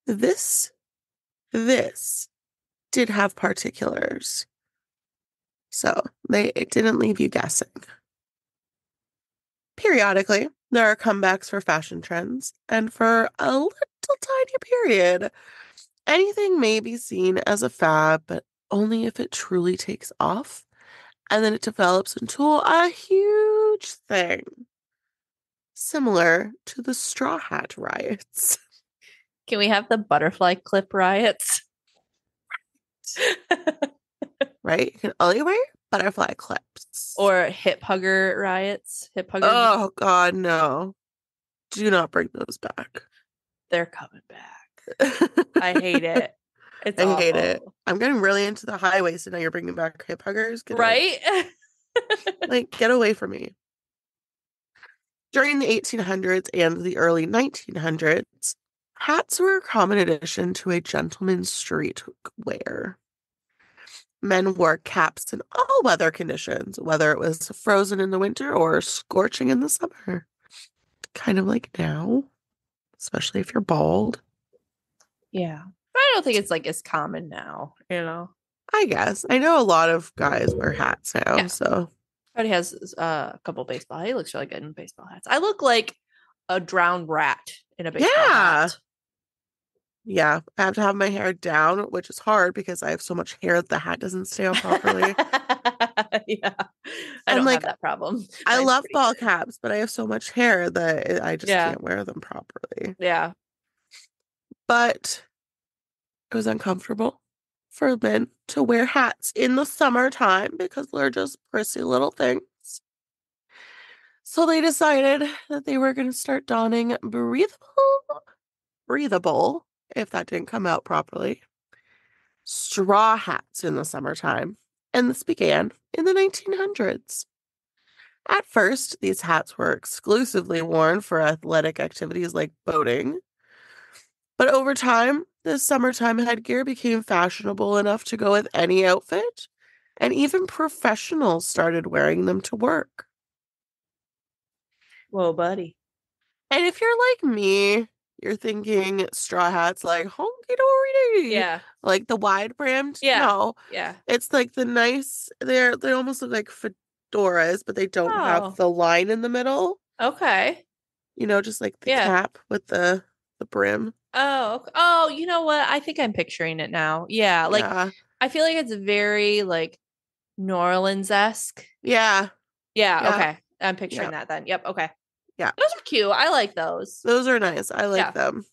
this did have particulars. So it didn't leave you guessing. Periodically, there are comebacks for fashion trends, and for a little tiny period, anything may be seen as a fad, but only if it truly takes off, and then it develops into a huge thing, similar to the Straw Hat riots. Can we have the butterfly clip riots? Right? You can only wear butterfly clips. Or hip hugger riots. Hip hugger. Oh, God, no. Do not bring those back. They're coming back. I hate it. It's I awful. hate it. I'm getting really into the high waist, and now you're bringing back hip huggers. Right? Get away from me. During the 1800s and the early 1900s, hats were a common addition to a gentleman's streetwear. Men wore caps in all weather conditions, whether it was frozen in the winter or scorching in the summer. Kind of like now, especially if you're bald. Yeah. I don't think it's like as common now, you know? I guess. I know a lot of guys wear hats now, Yeah. so. He has a couple baseball. He looks really good in baseball hats. I look like a drowned rat in a baseball hat. Yeah, I have to have my hair down, which is hard because I have so much hair that the hat doesn't stay on properly. Yeah. I don't have that problem. I love ball caps, but I have so much hair that I just can't wear them properly. Yeah. But it was uncomfortable for men to wear hats in the summertime because they're just prissy little things. So they decided that they were going to start donning breathable, if that didn't come out properly, straw hats in the summertime. And this began in the 1900s. At first, these hats were exclusively worn for athletic activities like boating. But over time, this summertime headgear became fashionable enough to go with any outfit, and even professionals started wearing them to work. Whoa, buddy. And if you're like me, you're thinking straw hats like honky-dory. Yeah. Like the wide brimmed. Yeah. No. Yeah. It's like the nice, they almost look like fedoras, but they don't have the line in the middle. Okay. You know, just like the cap with the brim. Oh, you know what? I think I'm picturing it now. Yeah, like I feel like it's very like New Orleans-esque. Yeah. Yeah, okay. I'm picturing that then. Yep, okay. Yeah. Those are cute. I like those. Those are nice. I like them.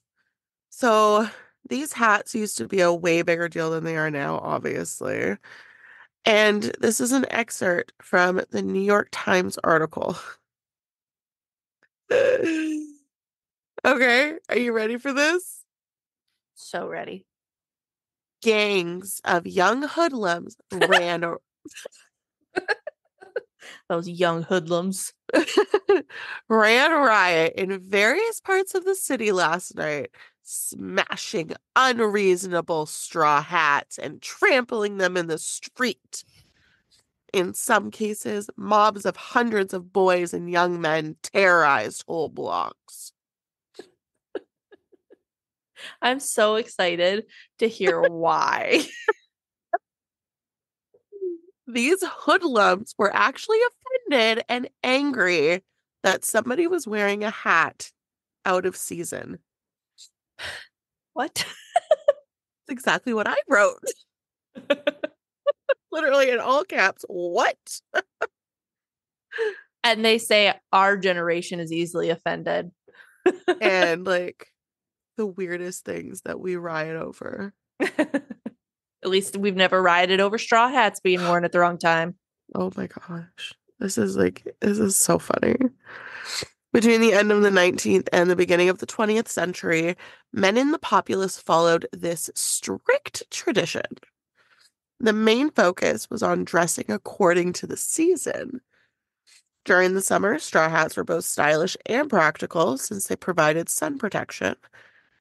So these hats used to be a way bigger deal than they are now, obviously. And this is an excerpt from the New York Times article. Okay, are you ready for this? So ready. Gangs of young hoodlums ran those young hoodlums ran riot in various parts of the city last night, smashing unreasonable straw hats and trampling them in the street. In some cases, mobs of hundreds of boys and young men terrorized whole blocks. I'm so excited to hear why. These hoodlums were actually offended and angry that somebody was wearing a hat out of season. What? That's exactly what I wrote. Literally in all caps, what? And they say our generation is easily offended. And like the weirdest things that we riot over. At least we've never rioted over straw hats being worn at the wrong time. Oh my gosh. This is so funny. Between the end of the 19th and the beginning of the 20th century, men in the populace followed this strict tradition. The main focus was on dressing according to the season. During the summer, straw hats were both stylish and practical since they provided sun protection.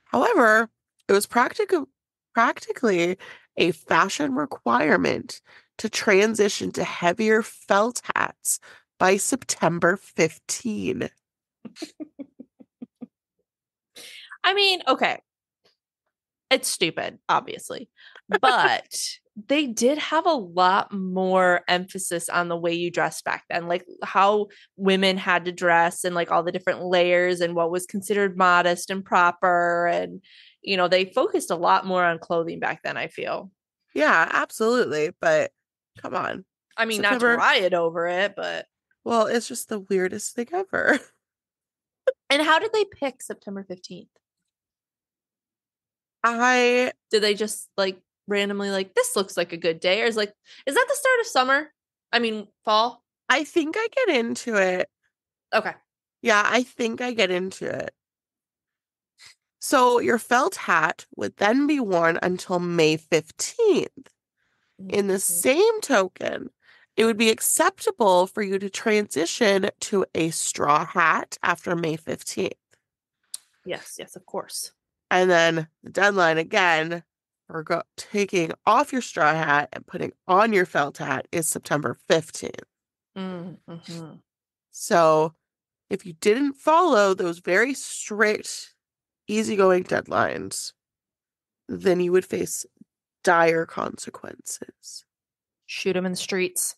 However, it was practically a fashion requirement to transition to heavier felt hats by September 15. I mean, okay. It's stupid, obviously. But they did have a lot more emphasis on the way you dressed back then, like how women had to dress and like all the different layers and what was considered modest and proper. And, you know, they focused a lot more on clothing back then, I feel. Yeah, absolutely. But come on. I mean, not to riot over it, but. Well, it's just the weirdest thing ever. And how did they pick September 15th? Did they just like randomly like, this looks like a good day? Or is that the start of summer? I mean, fall? I think I get into it. Okay. Yeah, I think I get into it. So your felt hat would then be worn until May 15th. In the same token, it would be acceptable for you to transition to a straw hat after May 15th. Yes, of course. And then the deadline again for taking off your straw hat and putting on your felt hat is September 15th. Mm-hmm. So if you didn't follow those very strict, easygoing deadlines, then you would face dire consequences. Shoot them in the streets.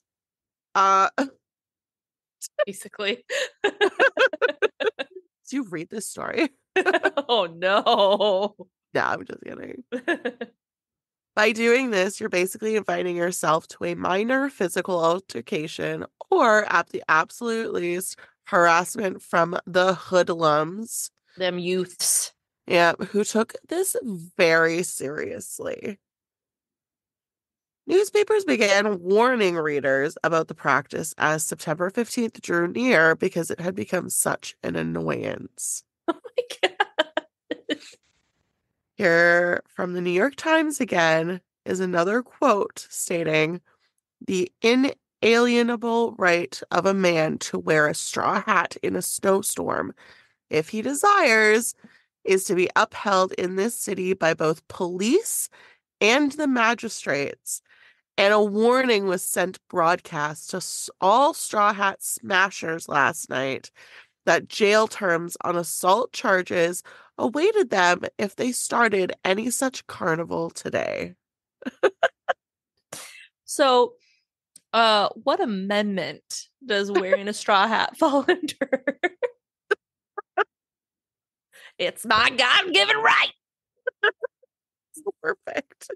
Basically. Did you read this story? Oh no. No, I'm just kidding. By doing this, you're basically inviting yourself to a minor physical altercation or, at the absolute least, harassment from the hoodlums. Them youths. Yeah, who took this very seriously. Newspapers began warning readers about the practice as September 15th drew near because it had become such an annoyance. Oh my God. Here from the New York Times again is another quote stating, "The inalienable right of a man to wear a straw hat in a snowstorm, if he desires, is to be upheld in this city by both police and the magistrates." And a warning was sent broadcast to all straw hat smashers last night that jail terms on assault charges awaited them if they started any such carnival today. So What amendment does wearing a straw hat fall under? It's my God-given right. Perfect.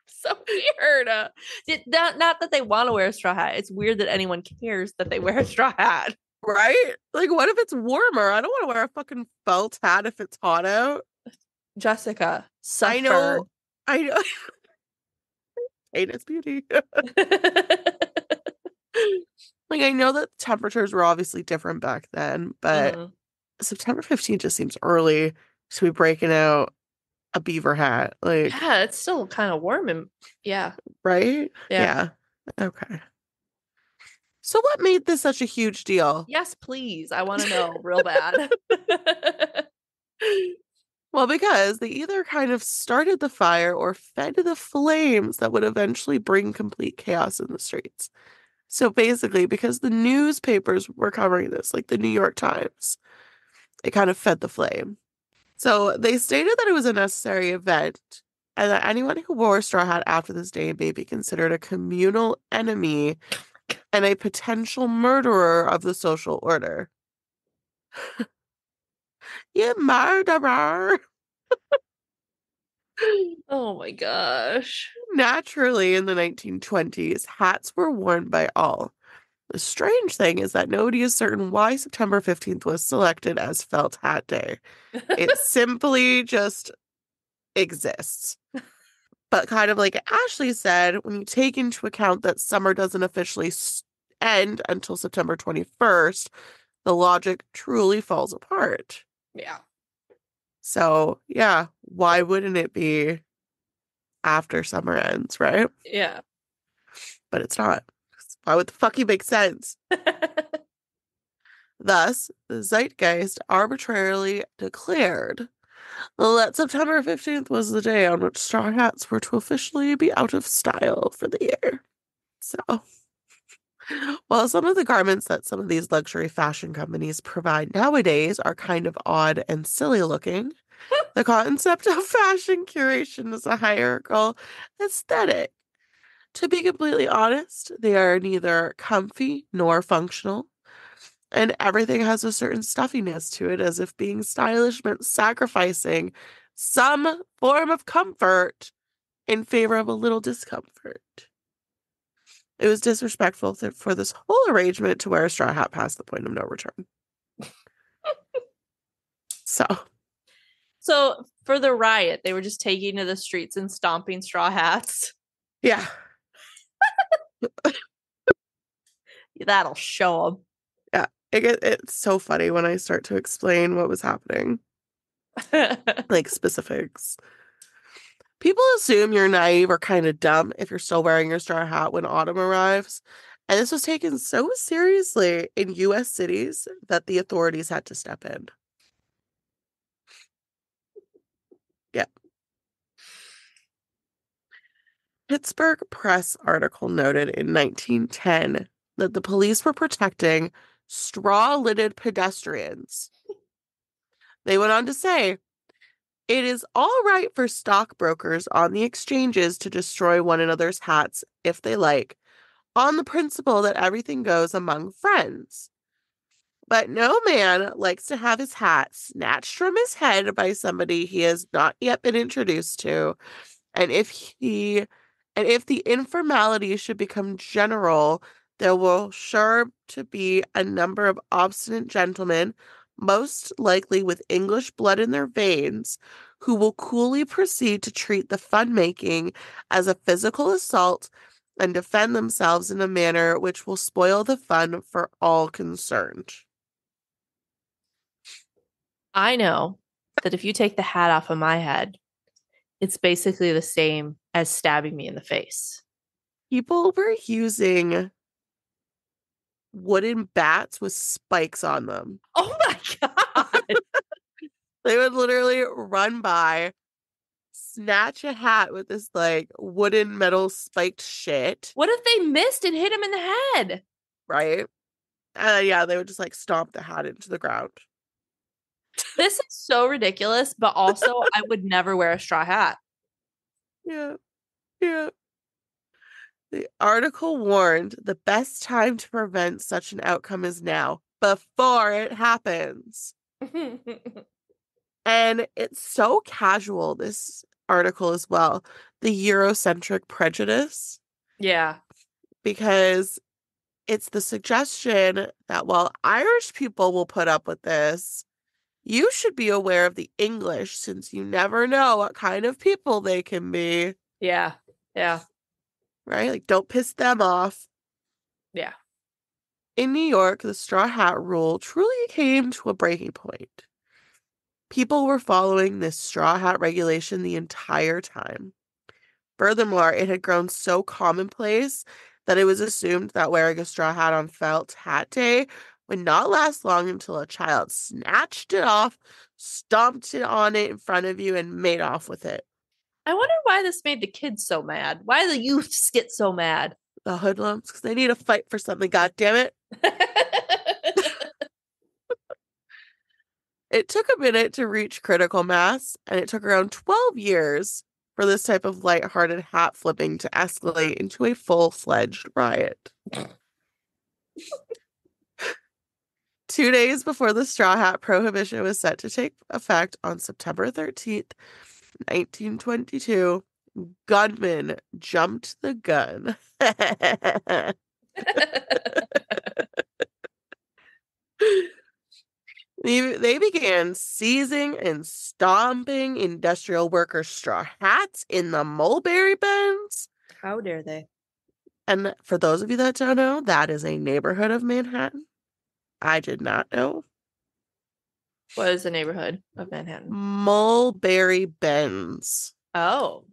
So weird. Not that they want to wear a straw hat. It's weird that anyone cares that they wear a straw hat. Right? Like, what if it's warmer? I don't want to wear a fucking felt hat if it's hot out. Jessica, I suffer. know. I know. Hate its beauty. Like, I know that temperatures were obviously different back then, but September 15th just seems early to be breaking out a beaver hat. Like, yeah, it's still kind of warm and yeah. right? Yeah. Okay. So what made this such a huge deal? Yes, please. I want to know real bad. Well, because they either kind of started the fire or fed the flames that would eventually bring complete chaos in the streets. So basically, because the newspapers were covering this, like the New York Times, it kind of fed the flame. So they stated that it was a necessary event and that anyone who wore a straw hat after this day may be considered a communal enemy and a potential murderer of the social order. You murderer! Oh my gosh. Naturally, in the 1920s, hats were worn by all. The strange thing is that nobody is certain why September 15th was selected as Felt Hat Day. It simply just exists. But kind of like Ashley said, when you take into account that summer doesn't officially end until September 21st, the logic truly falls apart. Yeah. So, yeah, why wouldn't it be after summer ends, right? Yeah. But it's not. Why would the fucking make sense? Thus, the zeitgeist arbitrarily declared that September 15th was the day on which straw hats were to officially be out of style for the year. So, while some of the garments that some of these luxury fashion companies provide nowadays are kind of odd and silly looking, the concept of fashion curation is a hierarchical aesthetic. To be completely honest, they are neither comfy nor functional, and everything has a certain stuffiness to it, as if being stylish meant sacrificing some form of comfort in favor of a little discomfort. It was disrespectful for this whole arrangement to wear a straw hat past the point of no return. So for the riot, they were just taking to the streets and stomping straw hats. Yeah. That'll show them. Yeah. It's so funny when I start to explain what was happening. Like specifics. People assume you're naive or kind of dumb if you're still wearing your straw hat when autumn arrives. And this was taken so seriously in US cities that the authorities had to step in. Yeah. Pittsburgh Press article noted in 1910 that the police were protecting straw-lidded pedestrians. They went on to say, it is all right for stockbrokers on the exchanges to destroy one another's hats if they like, on the principle that everything goes among friends. But no man likes to have his hat snatched from his head by somebody he has not yet been introduced to. And if the informality should become general, there will sure to be a number of obstinate gentlemen, most likely with English blood in their veins, who will coolly proceed to treat the fun-making as a physical assault and defend themselves in a manner which will spoil the fun for all concerned. I know that if you take the hat off of my head, it's basically the same as stabbing me in the face. People were using wooden bats with spikes on them. Oh my God. They would literally run by, snatch a hat with this like wooden metal spiked shit. What if they missed and hit him in the head? Right? Yeah, they would just like stomp the hat into the ground. This is so ridiculous, but also I would never wear a straw hat. Yeah. Yeah. The article warned the best time to prevent such an outcome is now, before it happens. And it's so casual, this article as well. The Eurocentric prejudice. Yeah. Because it's the suggestion that while Irish people will put up with this, you should be aware of the English since you never know what kind of people they can be. Yeah. Yeah. Right? Like, don't piss them off. Yeah. In New York, the straw hat rule truly came to a breaking point. People were following this straw hat regulation the entire time. Furthermore, it had grown so commonplace that it was assumed that wearing a straw hat on Felt Hat Day would not last long until a child snatched it off, stomped it on it in front of you, and made off with it. I wonder why this made the kids so mad. Why the youths get so mad? The hoodlums, because they need to fight for something, God damn it. It took a minute to reach critical mass, and it took around 12 years for this type of lighthearted hat flipping to escalate into a full-fledged riot. 2 days before the straw hat prohibition was set to take effect on September 13th, 1922, gunmen jumped the gun. They began seizing and stomping industrial worker straw hats in the mulberry bins. How dare they? And for those of you that don't know, that is a neighborhood of Manhattan. I did not know. What is the neighborhood of Manhattan? Mulberry bins. Oh.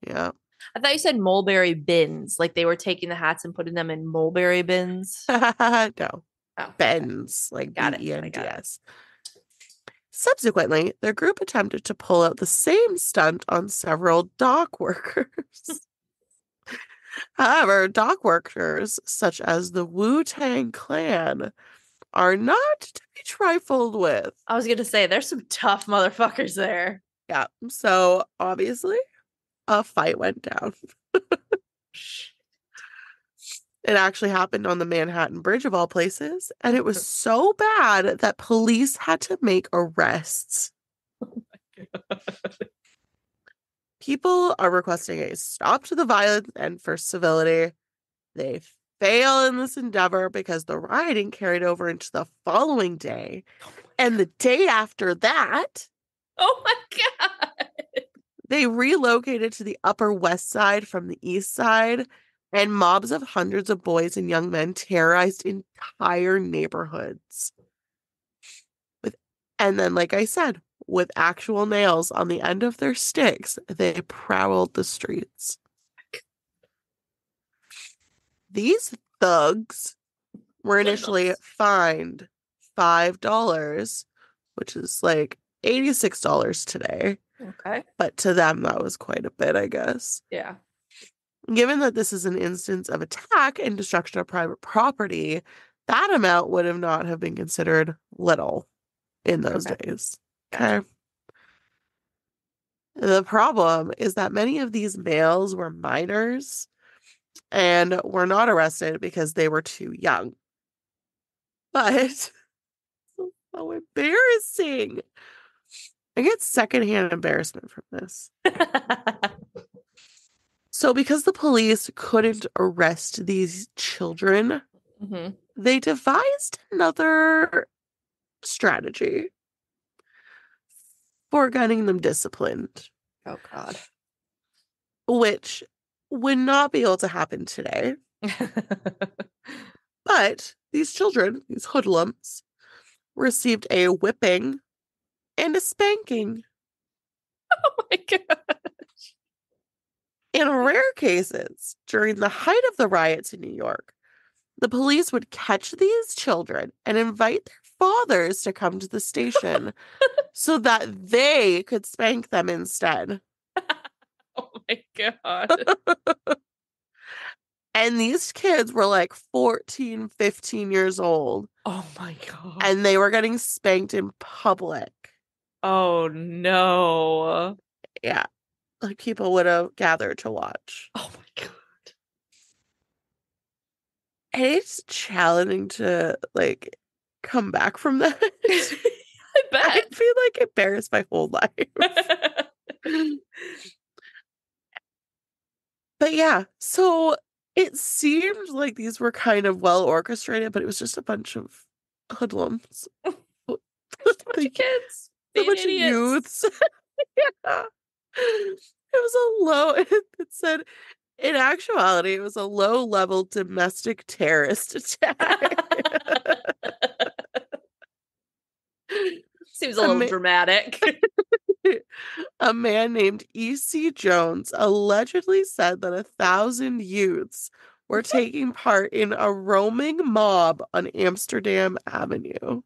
Yeah. I thought you said mulberry bins, like they were taking the hats and putting them in mulberry bins. No. Oh, Bends, like got it. B-E-N-D-S. Subsequently, their group attempted to pull out the same stunt on several dock workers. However, dock workers, such as the Wu-Tang Clan, are not to be trifled with. I was going to say, there's some tough motherfuckers there. Yeah, so obviously, a fight went down. It actually happened on the Manhattan Bridge of all places, and it was so bad that police had to make arrests. Oh my God. People are requesting a stop to the violence and for civility. They fail in this endeavor because the rioting carried over into the following day, and the day after that. Oh my God. They relocated to the Upper West Side from the East Side, and mobs of hundreds of boys and young men terrorized entire neighborhoods. And then, like I said, with actual nails on the end of their sticks, they prowled the streets. These thugs were initially fined $5, which is like $86 today. Okay. But to them, that was quite a bit, I guess. Yeah. Given that this is an instance of attack and destruction of private property, that amount would have not have been considered little in those days. Gotcha. Okay. The problem is that many of these males were minors and were not arrested because they were too young. But so embarrassing. I get secondhand embarrassment from this. So because the police couldn't arrest these children, they devised another strategy for getting them disciplined. Oh, God. Which would not be able to happen today. But these children, these hoodlums, received a whipping and a spanking. Oh my God. In rare cases, during the height of the riots in New York, the police would catch these children and invite their fathers to come to the station so that they could spank them instead. Oh my God. And these kids were like 14, 15 years old. Oh my God. And they were getting spanked in public. Oh no. Yeah. Like people would have gathered to watch. Oh my God. it's challenging to like come back from that. I bet. I feel like embarrassed my whole life. But yeah, so it seemed like these were kind of well orchestrated, but it was just a bunch of hoodlums. Bunch of kids. A bunch of youths. Yeah. It was a low, it said, in actuality, it was a low-level domestic terrorist attack. Seems a little dramatic. A man named E.C. Jones allegedly said that 1,000 youths were taking part in a roaming mob on Amsterdam Avenue.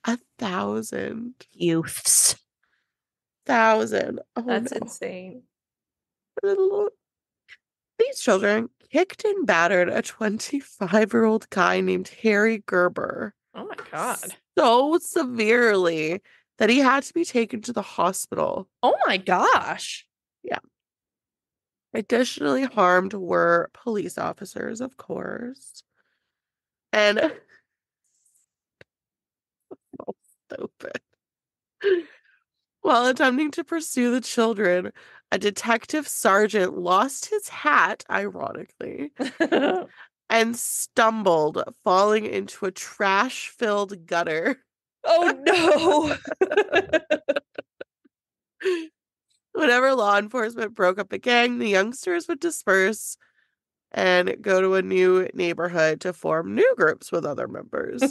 1,000 youths. 1,000. Oh, that's no. insane. These children kicked and battered a 25-year-old guy named Harry Gerber. Oh my God. So severely that he had to be taken to the hospital. Oh my gosh. Yeah. Additionally harmed were police officers, of course. And so stupid. While attempting to pursue the children, a detective sergeant lost his hat, ironically, and stumbled, falling into a trash-filled gutter. Oh no. Whenever law enforcement broke up a gang, the youngsters would disperse and go to a new neighborhood to form new groups with other members.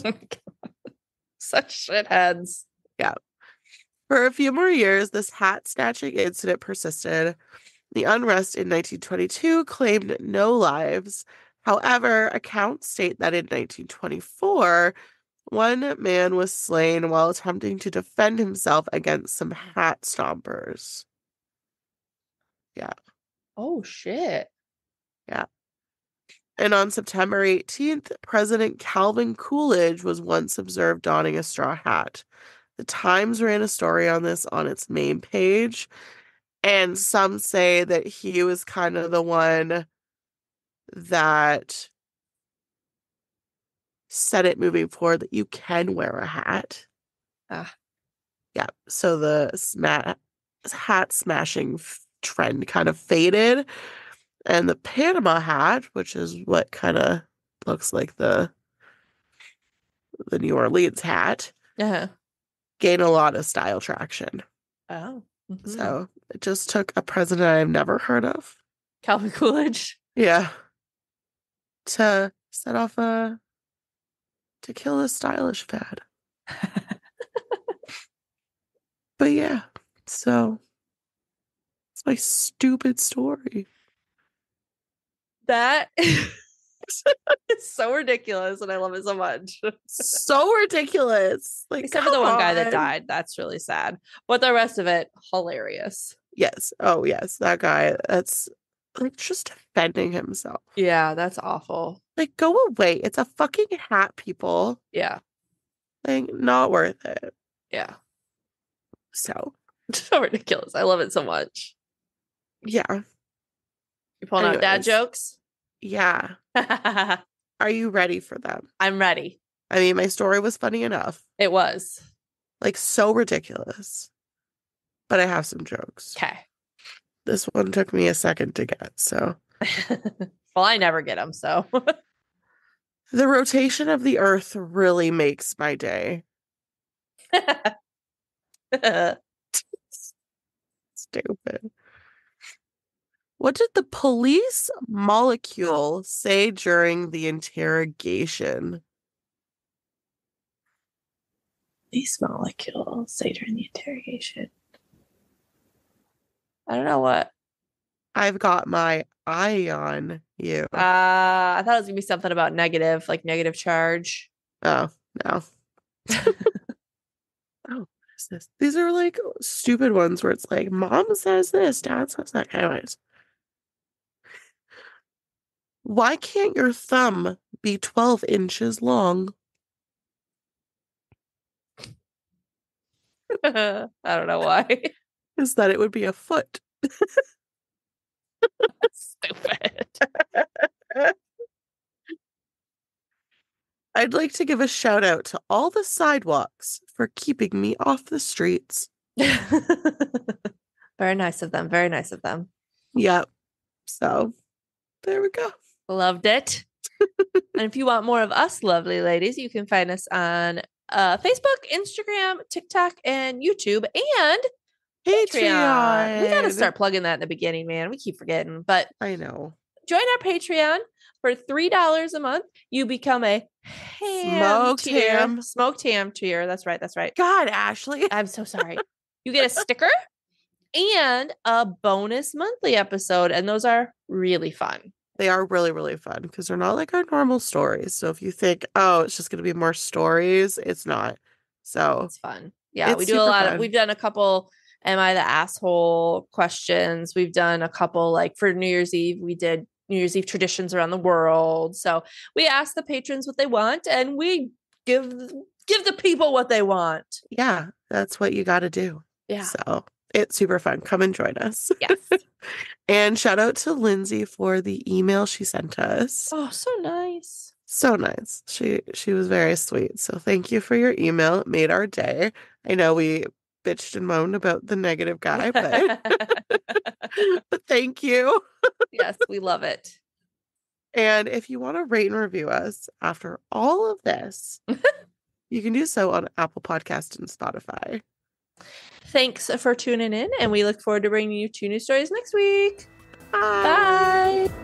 Such shitheads. Yeah. For a few more years, this hat snatching incident persisted. The unrest in 1922 claimed no lives. However, accounts state that in 1924, one man was slain while attempting to defend himself against some hat stompers. Yeah. Oh, shit. Yeah. And on September 18th, President Calvin Coolidge was once observed donning a straw hat. The Times ran a story on this on its main page, and some say that he was kind of the one that said it moving forward that you can wear a hat. Yeah, so the hat smashing trend kind of faded, and the Panama hat, which is what kind of looks like the New Orleans hat, gained a lot of style traction. Oh. Mm-hmm. So it just took a president I've never heard of, Calvin Coolidge. Yeah. To set off to kill a stylish fad. But yeah, so it's my stupid story. That is so ridiculous, and I love it so much. So ridiculous. Like, except for the one guy that died. That's really sad. But the rest of it, hilarious. Yes. Oh, yes. That guy, that's like just defending himself. Yeah, that's awful. Like, go away. It's a fucking hat, people. Yeah. Like, not worth it. Yeah. So ridiculous. I love it so much. Yeah. You pulling out dad jokes? Yeah. Are you ready for them? I'm ready. I mean, my story was funny enough. It was. Like, so ridiculous. But I have some jokes. Okay. This one took me a second to get, so. Well, I never get them, so. The rotation of the earth really makes my day. Stupid. What did the police molecule say during the interrogation? Police molecule say during the interrogation. I don't know what. I've got my eye on you. I thought it was gonna be something about negative, like negative charge. Oh, no. Oh, what is this? These are like stupid ones where it's like, mom says this, dad says that. Anyways. Why can't your thumb be 12 inches long? I don't know why. Is that it would be a foot. Stupid. I'd like to give a shout out to all the sidewalks for keeping me off the streets. Very nice of them. Very nice of them. Yep. So there we go. Loved it. And if you want more of us lovely ladies, you can find us on Facebook, Instagram, TikTok, and YouTube, and Patreon. We got to start plugging that in the beginning, man. We keep forgetting, but I know. Join our Patreon for $3 a month. You become a smoked ham tier. That's right. That's right. God, Ashley. I'm so sorry. You get a sticker and a bonus monthly episode, and those are really fun. They are really, really fun because they're not like our normal stories. So if you think, oh, it's just going to be more stories, it's not. So it's fun. Yeah, we do a lot of, we've done a couple Am I the Asshole questions. We've done a couple, like for New Year's Eve, we did New Year's Eve traditions around the world. So we ask the patrons what they want and we give the people what they want. Yeah, that's what you got to do. Yeah. So it's super fun. Come and join us. Yes. And shout out to Lindsay for the email she sent us. Oh, so nice. So nice. She was very sweet. So thank you for your email. It made our day. I know we bitched and moaned about the negative guy, but but thank you. Yes, we love it. And if you want to rate and review us after all of this, you can do so on Apple Podcasts and Spotify. Thanks for tuning in, and we look forward to bringing you 2 new stories next week. Bye. Bye.